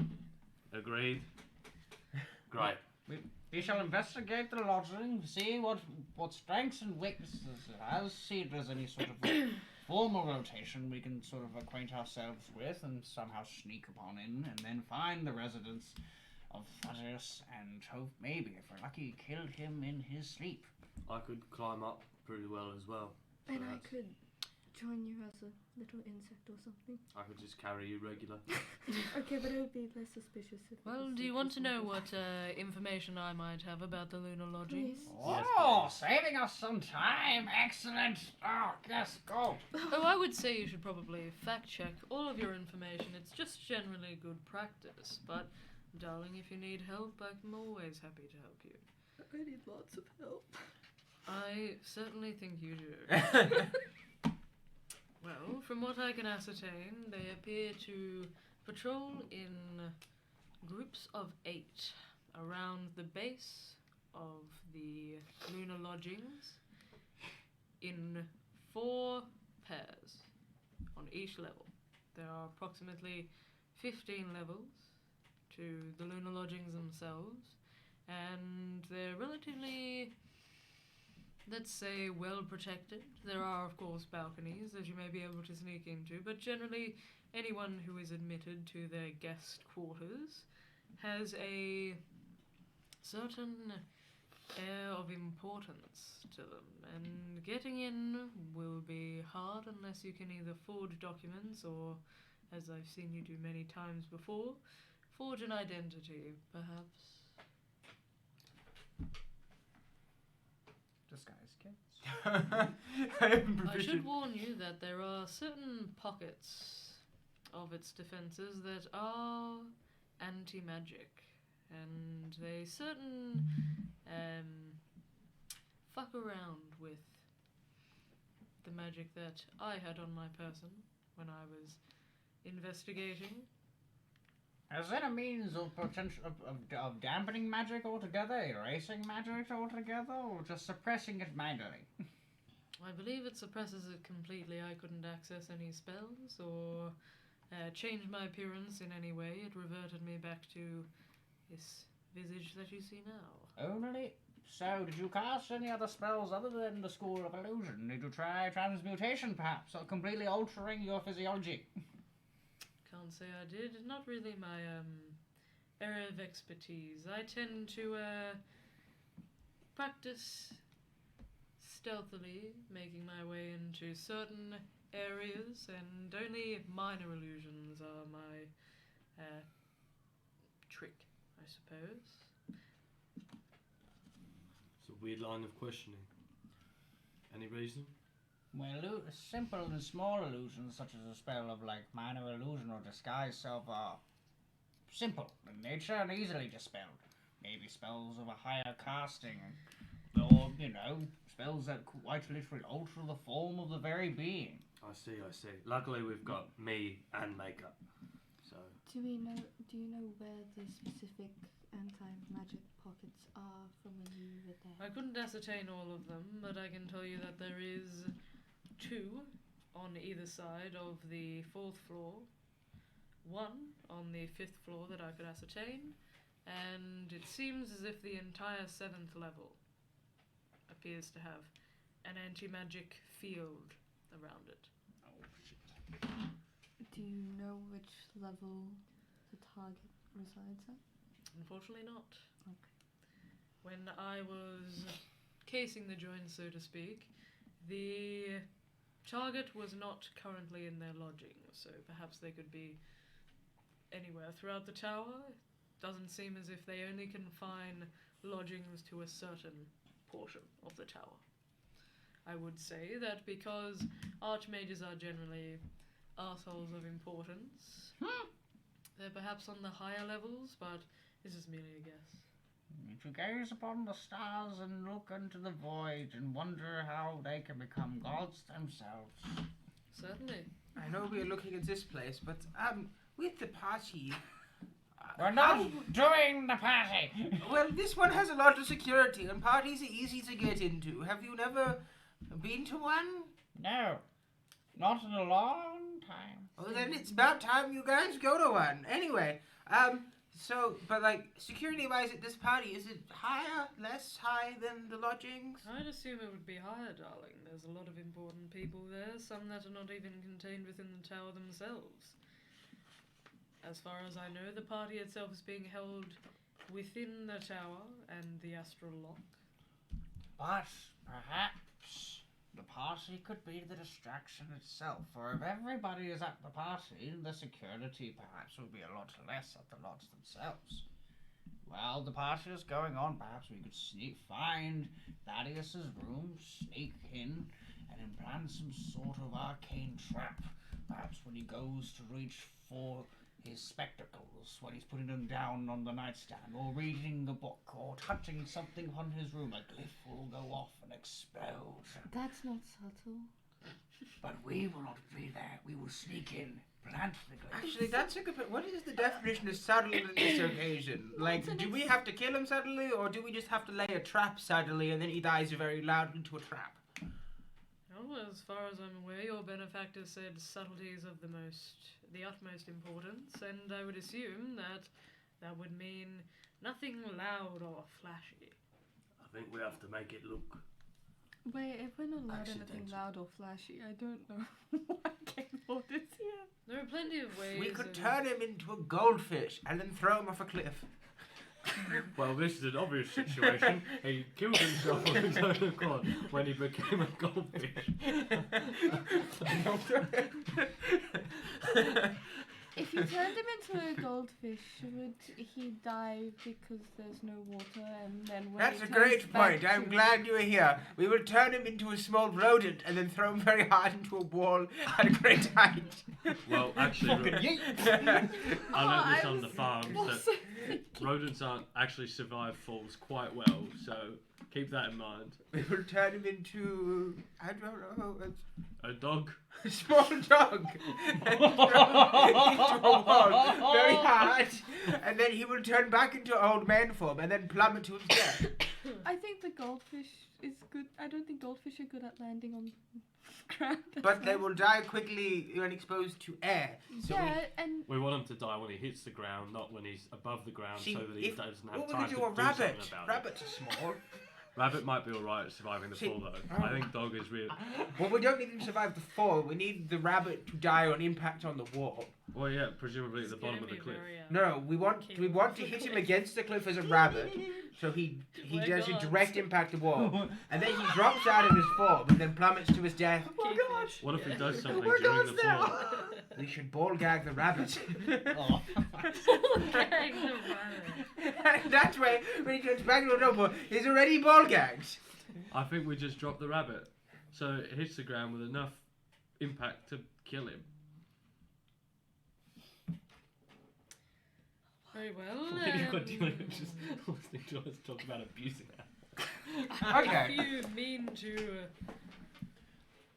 Agreed? Great. We shall investigate the lodging, see what strengths and weaknesses it has, see if there's any sort of formal rotation we can sort of acquaint ourselves with and somehow sneak upon in, and then find the residence of Thaddeus and hope maybe, if we're lucky, kill him in his sleep. I could climb up pretty well as well. so And I that's- could join you as a little insect or something. I could just carry you regular. Okay, but it would be less suspicious if it Well, was do you like want or to know something. what information I might have about the Lunar Lodgings? Please. Oh, saving us some time. Excellent. Oh, yes, go. Oh, I would say you should probably fact check all of your information. It's just generally good practice. But, darling, if you need help, I'm always happy to help you. I need lots of help. I certainly think you do. Well, from what I can ascertain, they appear to patrol in groups of 8 around the base of the Lunar Lodgings in 4 pairs on each level. There are approximately 15 levels to the Lunar Lodgings themselves, and they're relatively, let's say, well protected. There are, of course, balconies that you may be able to sneak into, but generally anyone who is admitted to their guest quarters has a certain air of importance to them, and getting in will be hard unless you can either forge documents or, as I've seen you do many times before, forge an identity, perhaps. Disguise kids. I am I should proficient. warn you that there are certain pockets of its defenses that are anti-magic, and they fuck around with the magic that I had on my person when I was investigating. Is that a means of potential of dampening magic altogether, erasing magic altogether, or just suppressing it manually? I believe it suppresses it completely. I couldn't access any spells or change my appearance in any way. It reverted me back to this visage that you see now. Only. So, did you cast any other spells other than the School of Illusion? Did you try transmutation, perhaps, or completely altering your physiology? Can't say I did. Not really my area of expertise. I tend to practice stealthily, making my way into certain areas, and only minor illusions are my trick, I suppose. It's a weird line of questioning. Any reason? Well, simple and small illusions, such as a spell of like minor illusion or disguise self, are simple in nature and easily dispelled. Maybe spells of a higher casting, or spells that quite literally alter the form of the very being. I see. Luckily, we've got me and makeup. So. Do you know where the specific anti-magic pockets are from when you were there? I couldn't ascertain all of them, but I can tell you that there is 2 on either side of the 4th floor, 1 on the 5th floor that I could ascertain, and it seems as if the entire 7th level appears to have an anti-magic field around it. Oh, shit. Do you know which level the target resides at? Unfortunately not. Okay. When I was casing the joint, so to speak, the target was not currently in their lodging, so perhaps they could be anywhere throughout the tower. It doesn't seem as if they only confine lodgings to a certain portion of the tower. I would say that because archmages are generally arseholes of importance, they're perhaps on the higher levels, but this is merely a guess. To gaze upon the stars and look into the void and wonder how they can become gods themselves. Certainly. I know we're looking at this place, but with the party. We're not doing the party! Well, this one has a lot of security, and parties are easy to get into. Have you never been to one? No, not in a long time. Oh, then it's about time you guys go to one. Anyway, but security-wise at this party, is it higher, less high than the lodgings? I'd assume it would be higher, darling. There's a lot of important people there, some that are not even contained within the tower themselves. As far as I know, the party itself is being held within the tower and the astral lock. But perhaps the party could be the distraction itself, for if everybody is at the party, the security perhaps will be a lot less at the lodge themselves. While the party is going on, perhaps we could find Thaddeus's room, sneak in, and implant some sort of arcane trap. Perhaps when he goes to reach for his spectacles, when he's putting them down on the nightstand, or reading a book, or touching something on his room, a glyph will go off and explode. That's not subtle. But we will not be there. We will sneak in, plant the glyph. Actually, that's a good point. What is the definition of subtle in this occasion? Like, do we have to kill him suddenly, or do we just have to lay a trap suddenly, and then he dies very loudly to a trap? Oh, as far as I'm aware, your benefactor said subtleties of the utmost importance, and I would assume that would mean nothing loud or flashy. I think we have to make it look. Wait, if we're not allowed anything Accidental. loud or flashy, I don't know what game mode is here. There are plenty of ways. We could of- turn him into a goldfish and then throw him off a cliff. Well, this is an obvious situation. He killed himself on his own accord when he became a goldfish. If you turned him into a goldfish, would he die because there's no water, and then when That's he a turns great back point. I'm to- glad you're here. We will turn him into a small rodent and then throw him very hard into a wall at a great height. Well, actually, Fucking yeet! I Oh, learned this I on the was farm also that rodents aren't actually survive falls quite well, so keep that in mind. We will turn him into, I don't know, A dog. a small dog. And throw him into a wall very hard. And then he will turn back into old man form and then plummet to his death. I think the goldfish is good. I don't think goldfish are good at landing on ground. But they will die quickly when exposed to air. So yeah, and We want him to die when he hits the ground, not when he's above the ground, See, so that he if- doesn't have what we time could to do a do rabbit. something about Rabbits are small. it. Rabbit might be alright at surviving the See, fall, though. oh. I think dog is real. Well, we don't need him to survive the fall. We need the rabbit to die on impact on the wall. Well, yeah, presumably at It's the bottom of gonna the be cliff. very, No, we want King to of hit the him cliff. against the cliff as a rabbit, so he We're does a gods. direct impact to wall, and then he drops out of his form and then plummets to his death. Kingfish. What if he does something We're during gods the fall? now. We should ball gag the rabbit. Oh. Gang the rabbit. And that way, when he turns back into a double, he's already ball gagged. I think we just drop the rabbit, so it hits the ground with enough impact to kill him. Very well. What are you doing? Just listening to us talk about abusing her. Okay. If you mean to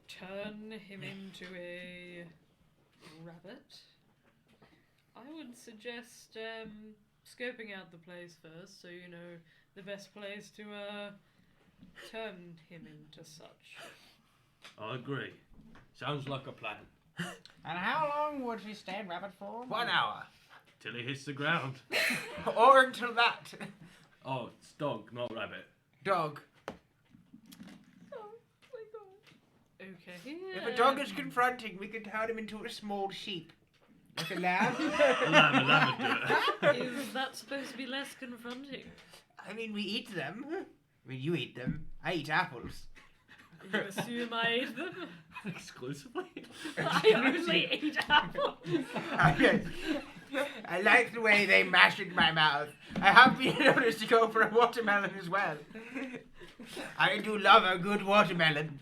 turn him into a rabbit, I would suggest scoping out the place first, so you know the best place to turn him into such. I agree. Sounds like a plan. And how long would he stay in rabbit form? 1 hour. Till he hits the ground. Or until that. Oh, it's dog, not rabbit. Dog. Oh my god. Okay. If a dog is confronting, we can turn him into a small sheep. Like a lamb. A lamb would do it. Is that supposed to be less confronting? I mean, we eat them. I mean, you eat them. I eat apples. You assume I ate them? Exclusively? I only eat apples. Okay. I like the way they mash in my mouth. I have been noticed to go for a watermelon as well. I do love a good watermelon.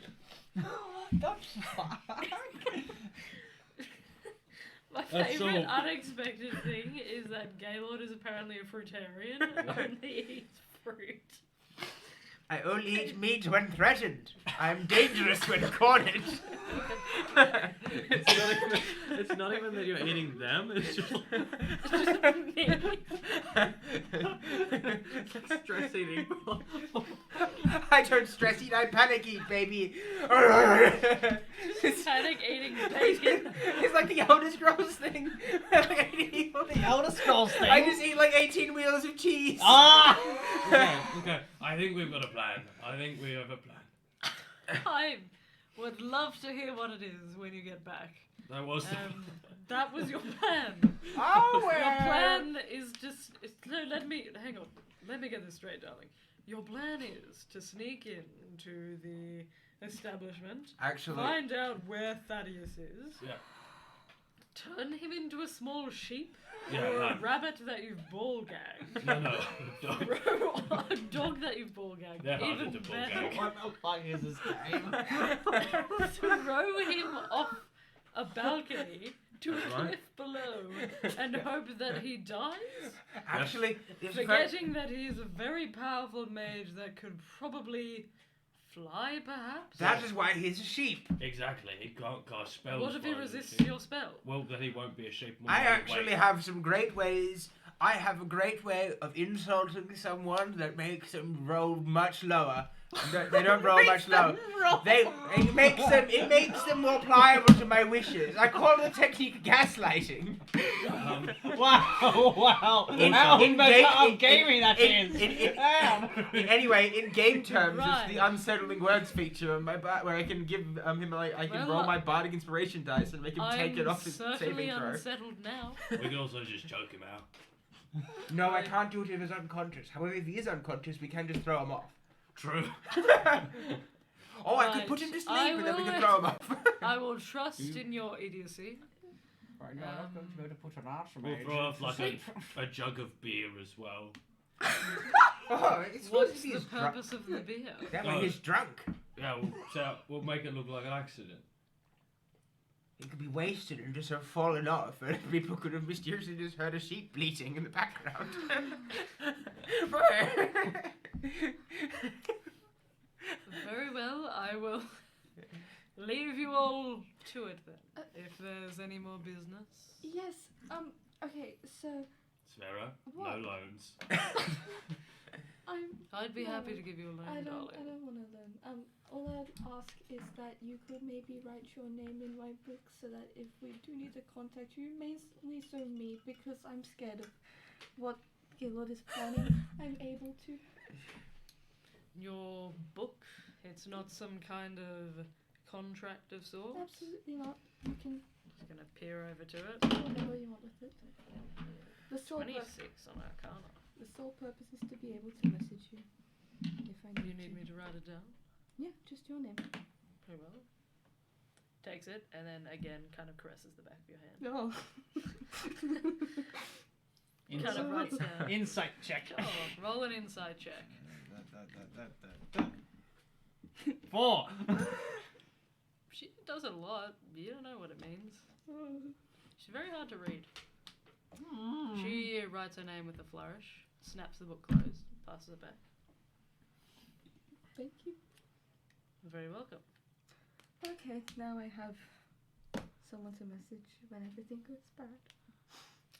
That's fine. My That's favourite all. unexpected thing is that Gaylord is apparently a fruitarian and only eats fruit. I only eat meat when threatened. I'm dangerous when cornered. It's not even that you're eating them, it's just like stress eating. I don't stress eat, I panic eat, baby. Panic eating bacon. It's like the Elder Scrolls thing. The Elder Scrolls thing. I just eat like 18 wheels of cheese. Ah! Okay. I think we've got a plan. I think we have a plan. I would love to hear what it is when you get back. That was the That was your plan. Oh, Your plan is just. No, let me. Hang on. Let me get this straight, darling. Your plan is to sneak into the establishment, Actually, find out where Thaddeus is, Yeah. turn him into a small sheep, Yeah, or a no. rabbit that you've ball gagged, No. Dog. or a dog that you've ball gagged. They're harder Even to ball better, gag. What the fuck is this game? throw him off a balcony to a That's right. cliff below and hope that he dies? actually, it's Forgetting that he is a very powerful mage that could probably fly, perhaps? that is why he's a sheep. Exactly. He can't cast spells. What if he while he's a resists sheep. your spell? Well, then he won't be a sheep. I actually have some great ways. I have a great way of insulting someone that makes them roll much lower. They don't roll much lower. It makes them more pliable to my wishes. I call the technique gaslighting. Wow. In- How in messed game- up in- gaming that in- is. in- Damn. Anyway, in game terms, Right. it's the unsettling words feature on my where I can give him I can Well, roll my bardic inspiration dice and make him take I'm it off his certainly saving throw. unsettled now. We can also just choke him out. No, I can't do it if he's unconscious. However, if he is unconscious, we can just throw him off. True. Oh, I could Right. put him to sleep I and then we will- can throw him off. I will trust in your idiocy. Right, no, I'm going to be able to put an archer We'll mage throw off to like sleep. a jug of beer as well. Oh, it's supposed What's to be the his drunk. purpose of the beer? That way he's drunk. Yeah, we'll make it look like an accident. He could be wasted and just have fallen off, and people could have mysteriously just heard a sheep bleating in the background. Very well, I will leave you all to it then. If there's any more business. Yes. Okay. So Svera, What? no loans. I'd be No, happy to give you a loan, I don't darling. want to learn. All I'd ask is that you could maybe write your name in my book so that if we do need to contact you, mainly so me, because I'm scared of what Gaylord is planning. I'm able to. Your book? It's not some kind of contract of sorts? Absolutely not. You can Just gonna peer over to it. Whatever you want with it. The sole, 26 on Arcana. the sole purpose is to be able to message you if I You need need to. me to write it down? Yeah, just your name. Very well. Takes it and then again kind of caresses the back of your hand. No. Kind of writes down. Insight check. Oh, roll an insight check. 4. She does it a lot. You don't know what it means. She's very hard to read. She writes her name with a flourish, snaps the book closed, passes it back. Thank you. You're very welcome. Okay, now I have someone to message when everything goes bad.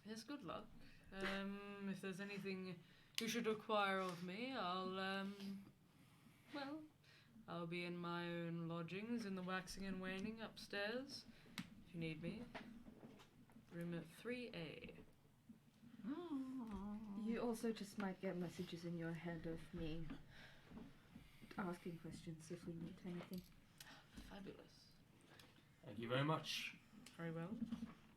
Yes, good luck. If there's anything you should require of me, I'll be in my own lodgings in the Waxing and Waning upstairs. If you need me. Room at 3A. You also just might get messages in your head of me asking questions if we need anything. Fabulous. Thank you very much. Very well.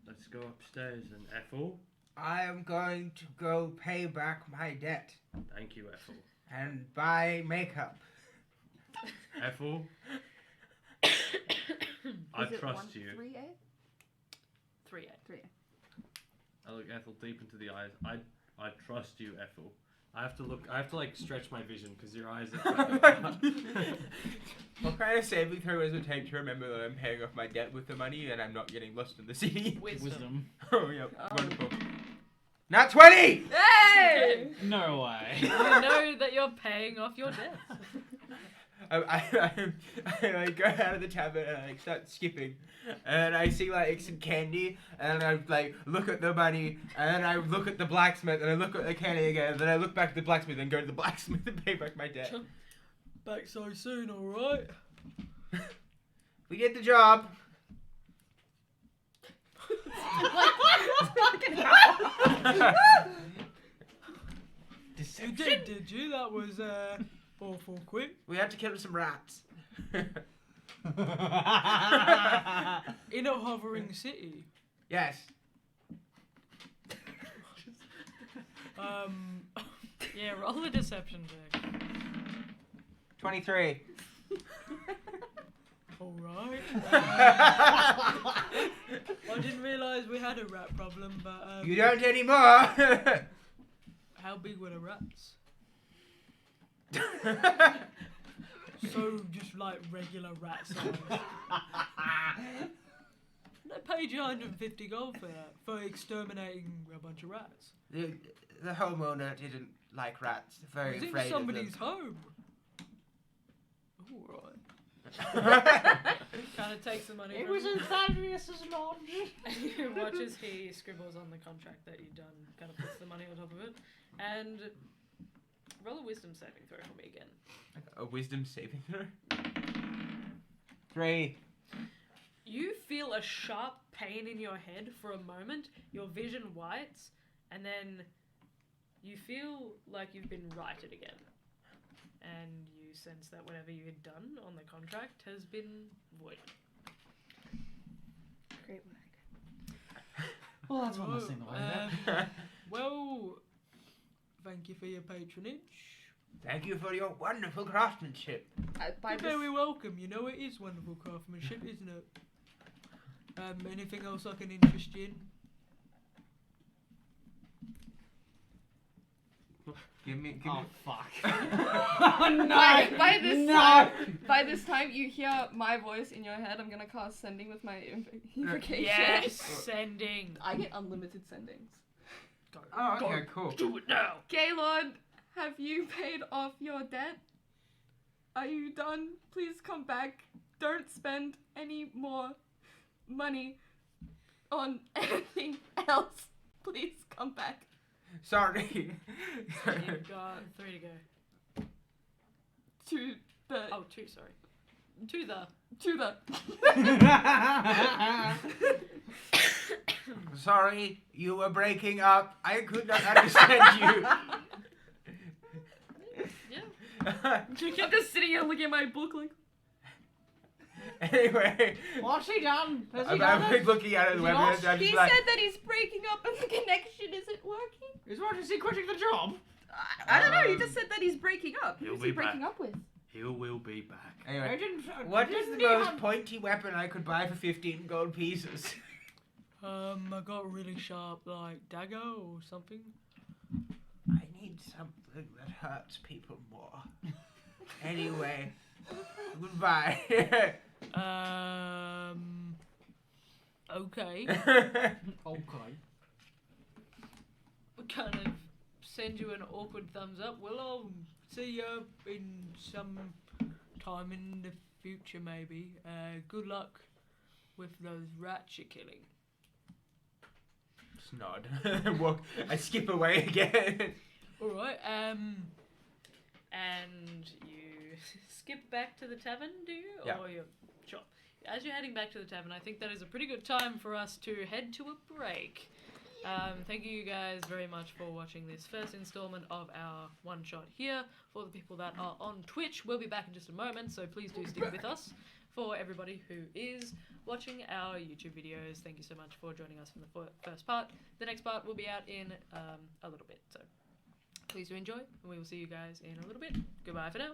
Let's go upstairs and Ethel. I am going to go pay back my debt Thank you, Ethel. and buy makeup. Ethel, I Is it trust you. 3A? 3A. 3A. I look Ethel deep into the eyes. I trust you, Ethel. I have to like stretch my vision because your eyes are. What kind of saving throw does it take to remember that I'm paying off my debt with the money and I'm not getting lost in the city? Wisdom. Oh, yep. Wonderful. Not 20! Hey! No way. You know that you're paying off your debts. I like go out of the tavern and I like start skipping, and I see like some candy, and I like look at the money, and then I look at the blacksmith, and I look at the candy again, and then I look back at the blacksmith and go to the blacksmith and pay back my debt. Back so soon, alright? We did the job. You did you? That was awful quick. We had to kill some rats. In a hovering city. Yes. Yeah, roll a deception check. 23. Alright. I didn't realise we had a rat problem, but You don't anymore. how big were the rats? So just like regular rat size. They paid you 150 gold for that, for exterminating a bunch of rats. The homeowner didn't like rats. Very It was afraid in somebody's of home. Alright. Kind of takes the money It from was him. in Thaddeus's lodge. You watch as he scribbles on the contract that you've done, kind of puts the money on top of it, and roll a wisdom saving throw for me again. A wisdom saving throw. 3. You feel a sharp pain in your head for a moment, your vision whites, and then you feel like you've been righted again. And you sense that whatever you had done on the contract has been void. Great work. Well, that's one less thing to worry about. Well, thank you for your patronage. Thank you for your wonderful craftsmanship. By You're this, very welcome. You know it is wonderful craftsmanship, isn't it? Anything else I can interest you in? Give me. Oh, fuck. by this time, you hear my voice in your head. I'm gonna cast sending with my invocation. Yes, sending. I get unlimited sendings. Go. Oh, okay, cool. Do it now. Gaylord, have you paid off your debt? Are you done? Please come back. Don't spend any more money on anything else. Please come back. Sorry. You've got 3 to go. To the. Oh, 2, sorry. To the. To the. Sorry, you were breaking up. I could not understand you. Yeah. I'm just sitting here looking at my book like. Anyway, What's he done? Has he I'm done it? looking at his Is he weapon. lost? And I'm He just like, said that he's breaking up and the connection isn't working. Is he quitting the job? I don't know. He just said that he's breaking up. He'll Who's he be breaking back. up with? He will be back. I anyway, didn't. what is the didn't he most have- pointy weapon I could buy for 15 gold pieces? I got a really sharp, like, dagger or something. I need something that hurts people more. Anyway, goodbye. Okay. Okay. We kind of send you an awkward thumbs up. Well, I'll see you in some time in the future, maybe. Good luck with those rats you're killing. Snod. Walk. I skip away again. All right. And you skip back to the tavern, do you? Yeah. Or you sure. As you're heading back to the tavern, I think that is a pretty good time for us to head to a break. Thank you guys very much for watching this first installment of our one shot here. For the people that are on Twitch, we'll be back in just a moment, so please do stick with us. For everybody who is watching our YouTube videos, thank you so much for joining us from the first part. The next part will be out in a little bit, so please do enjoy, and we will see you guys in a little bit. Goodbye for now.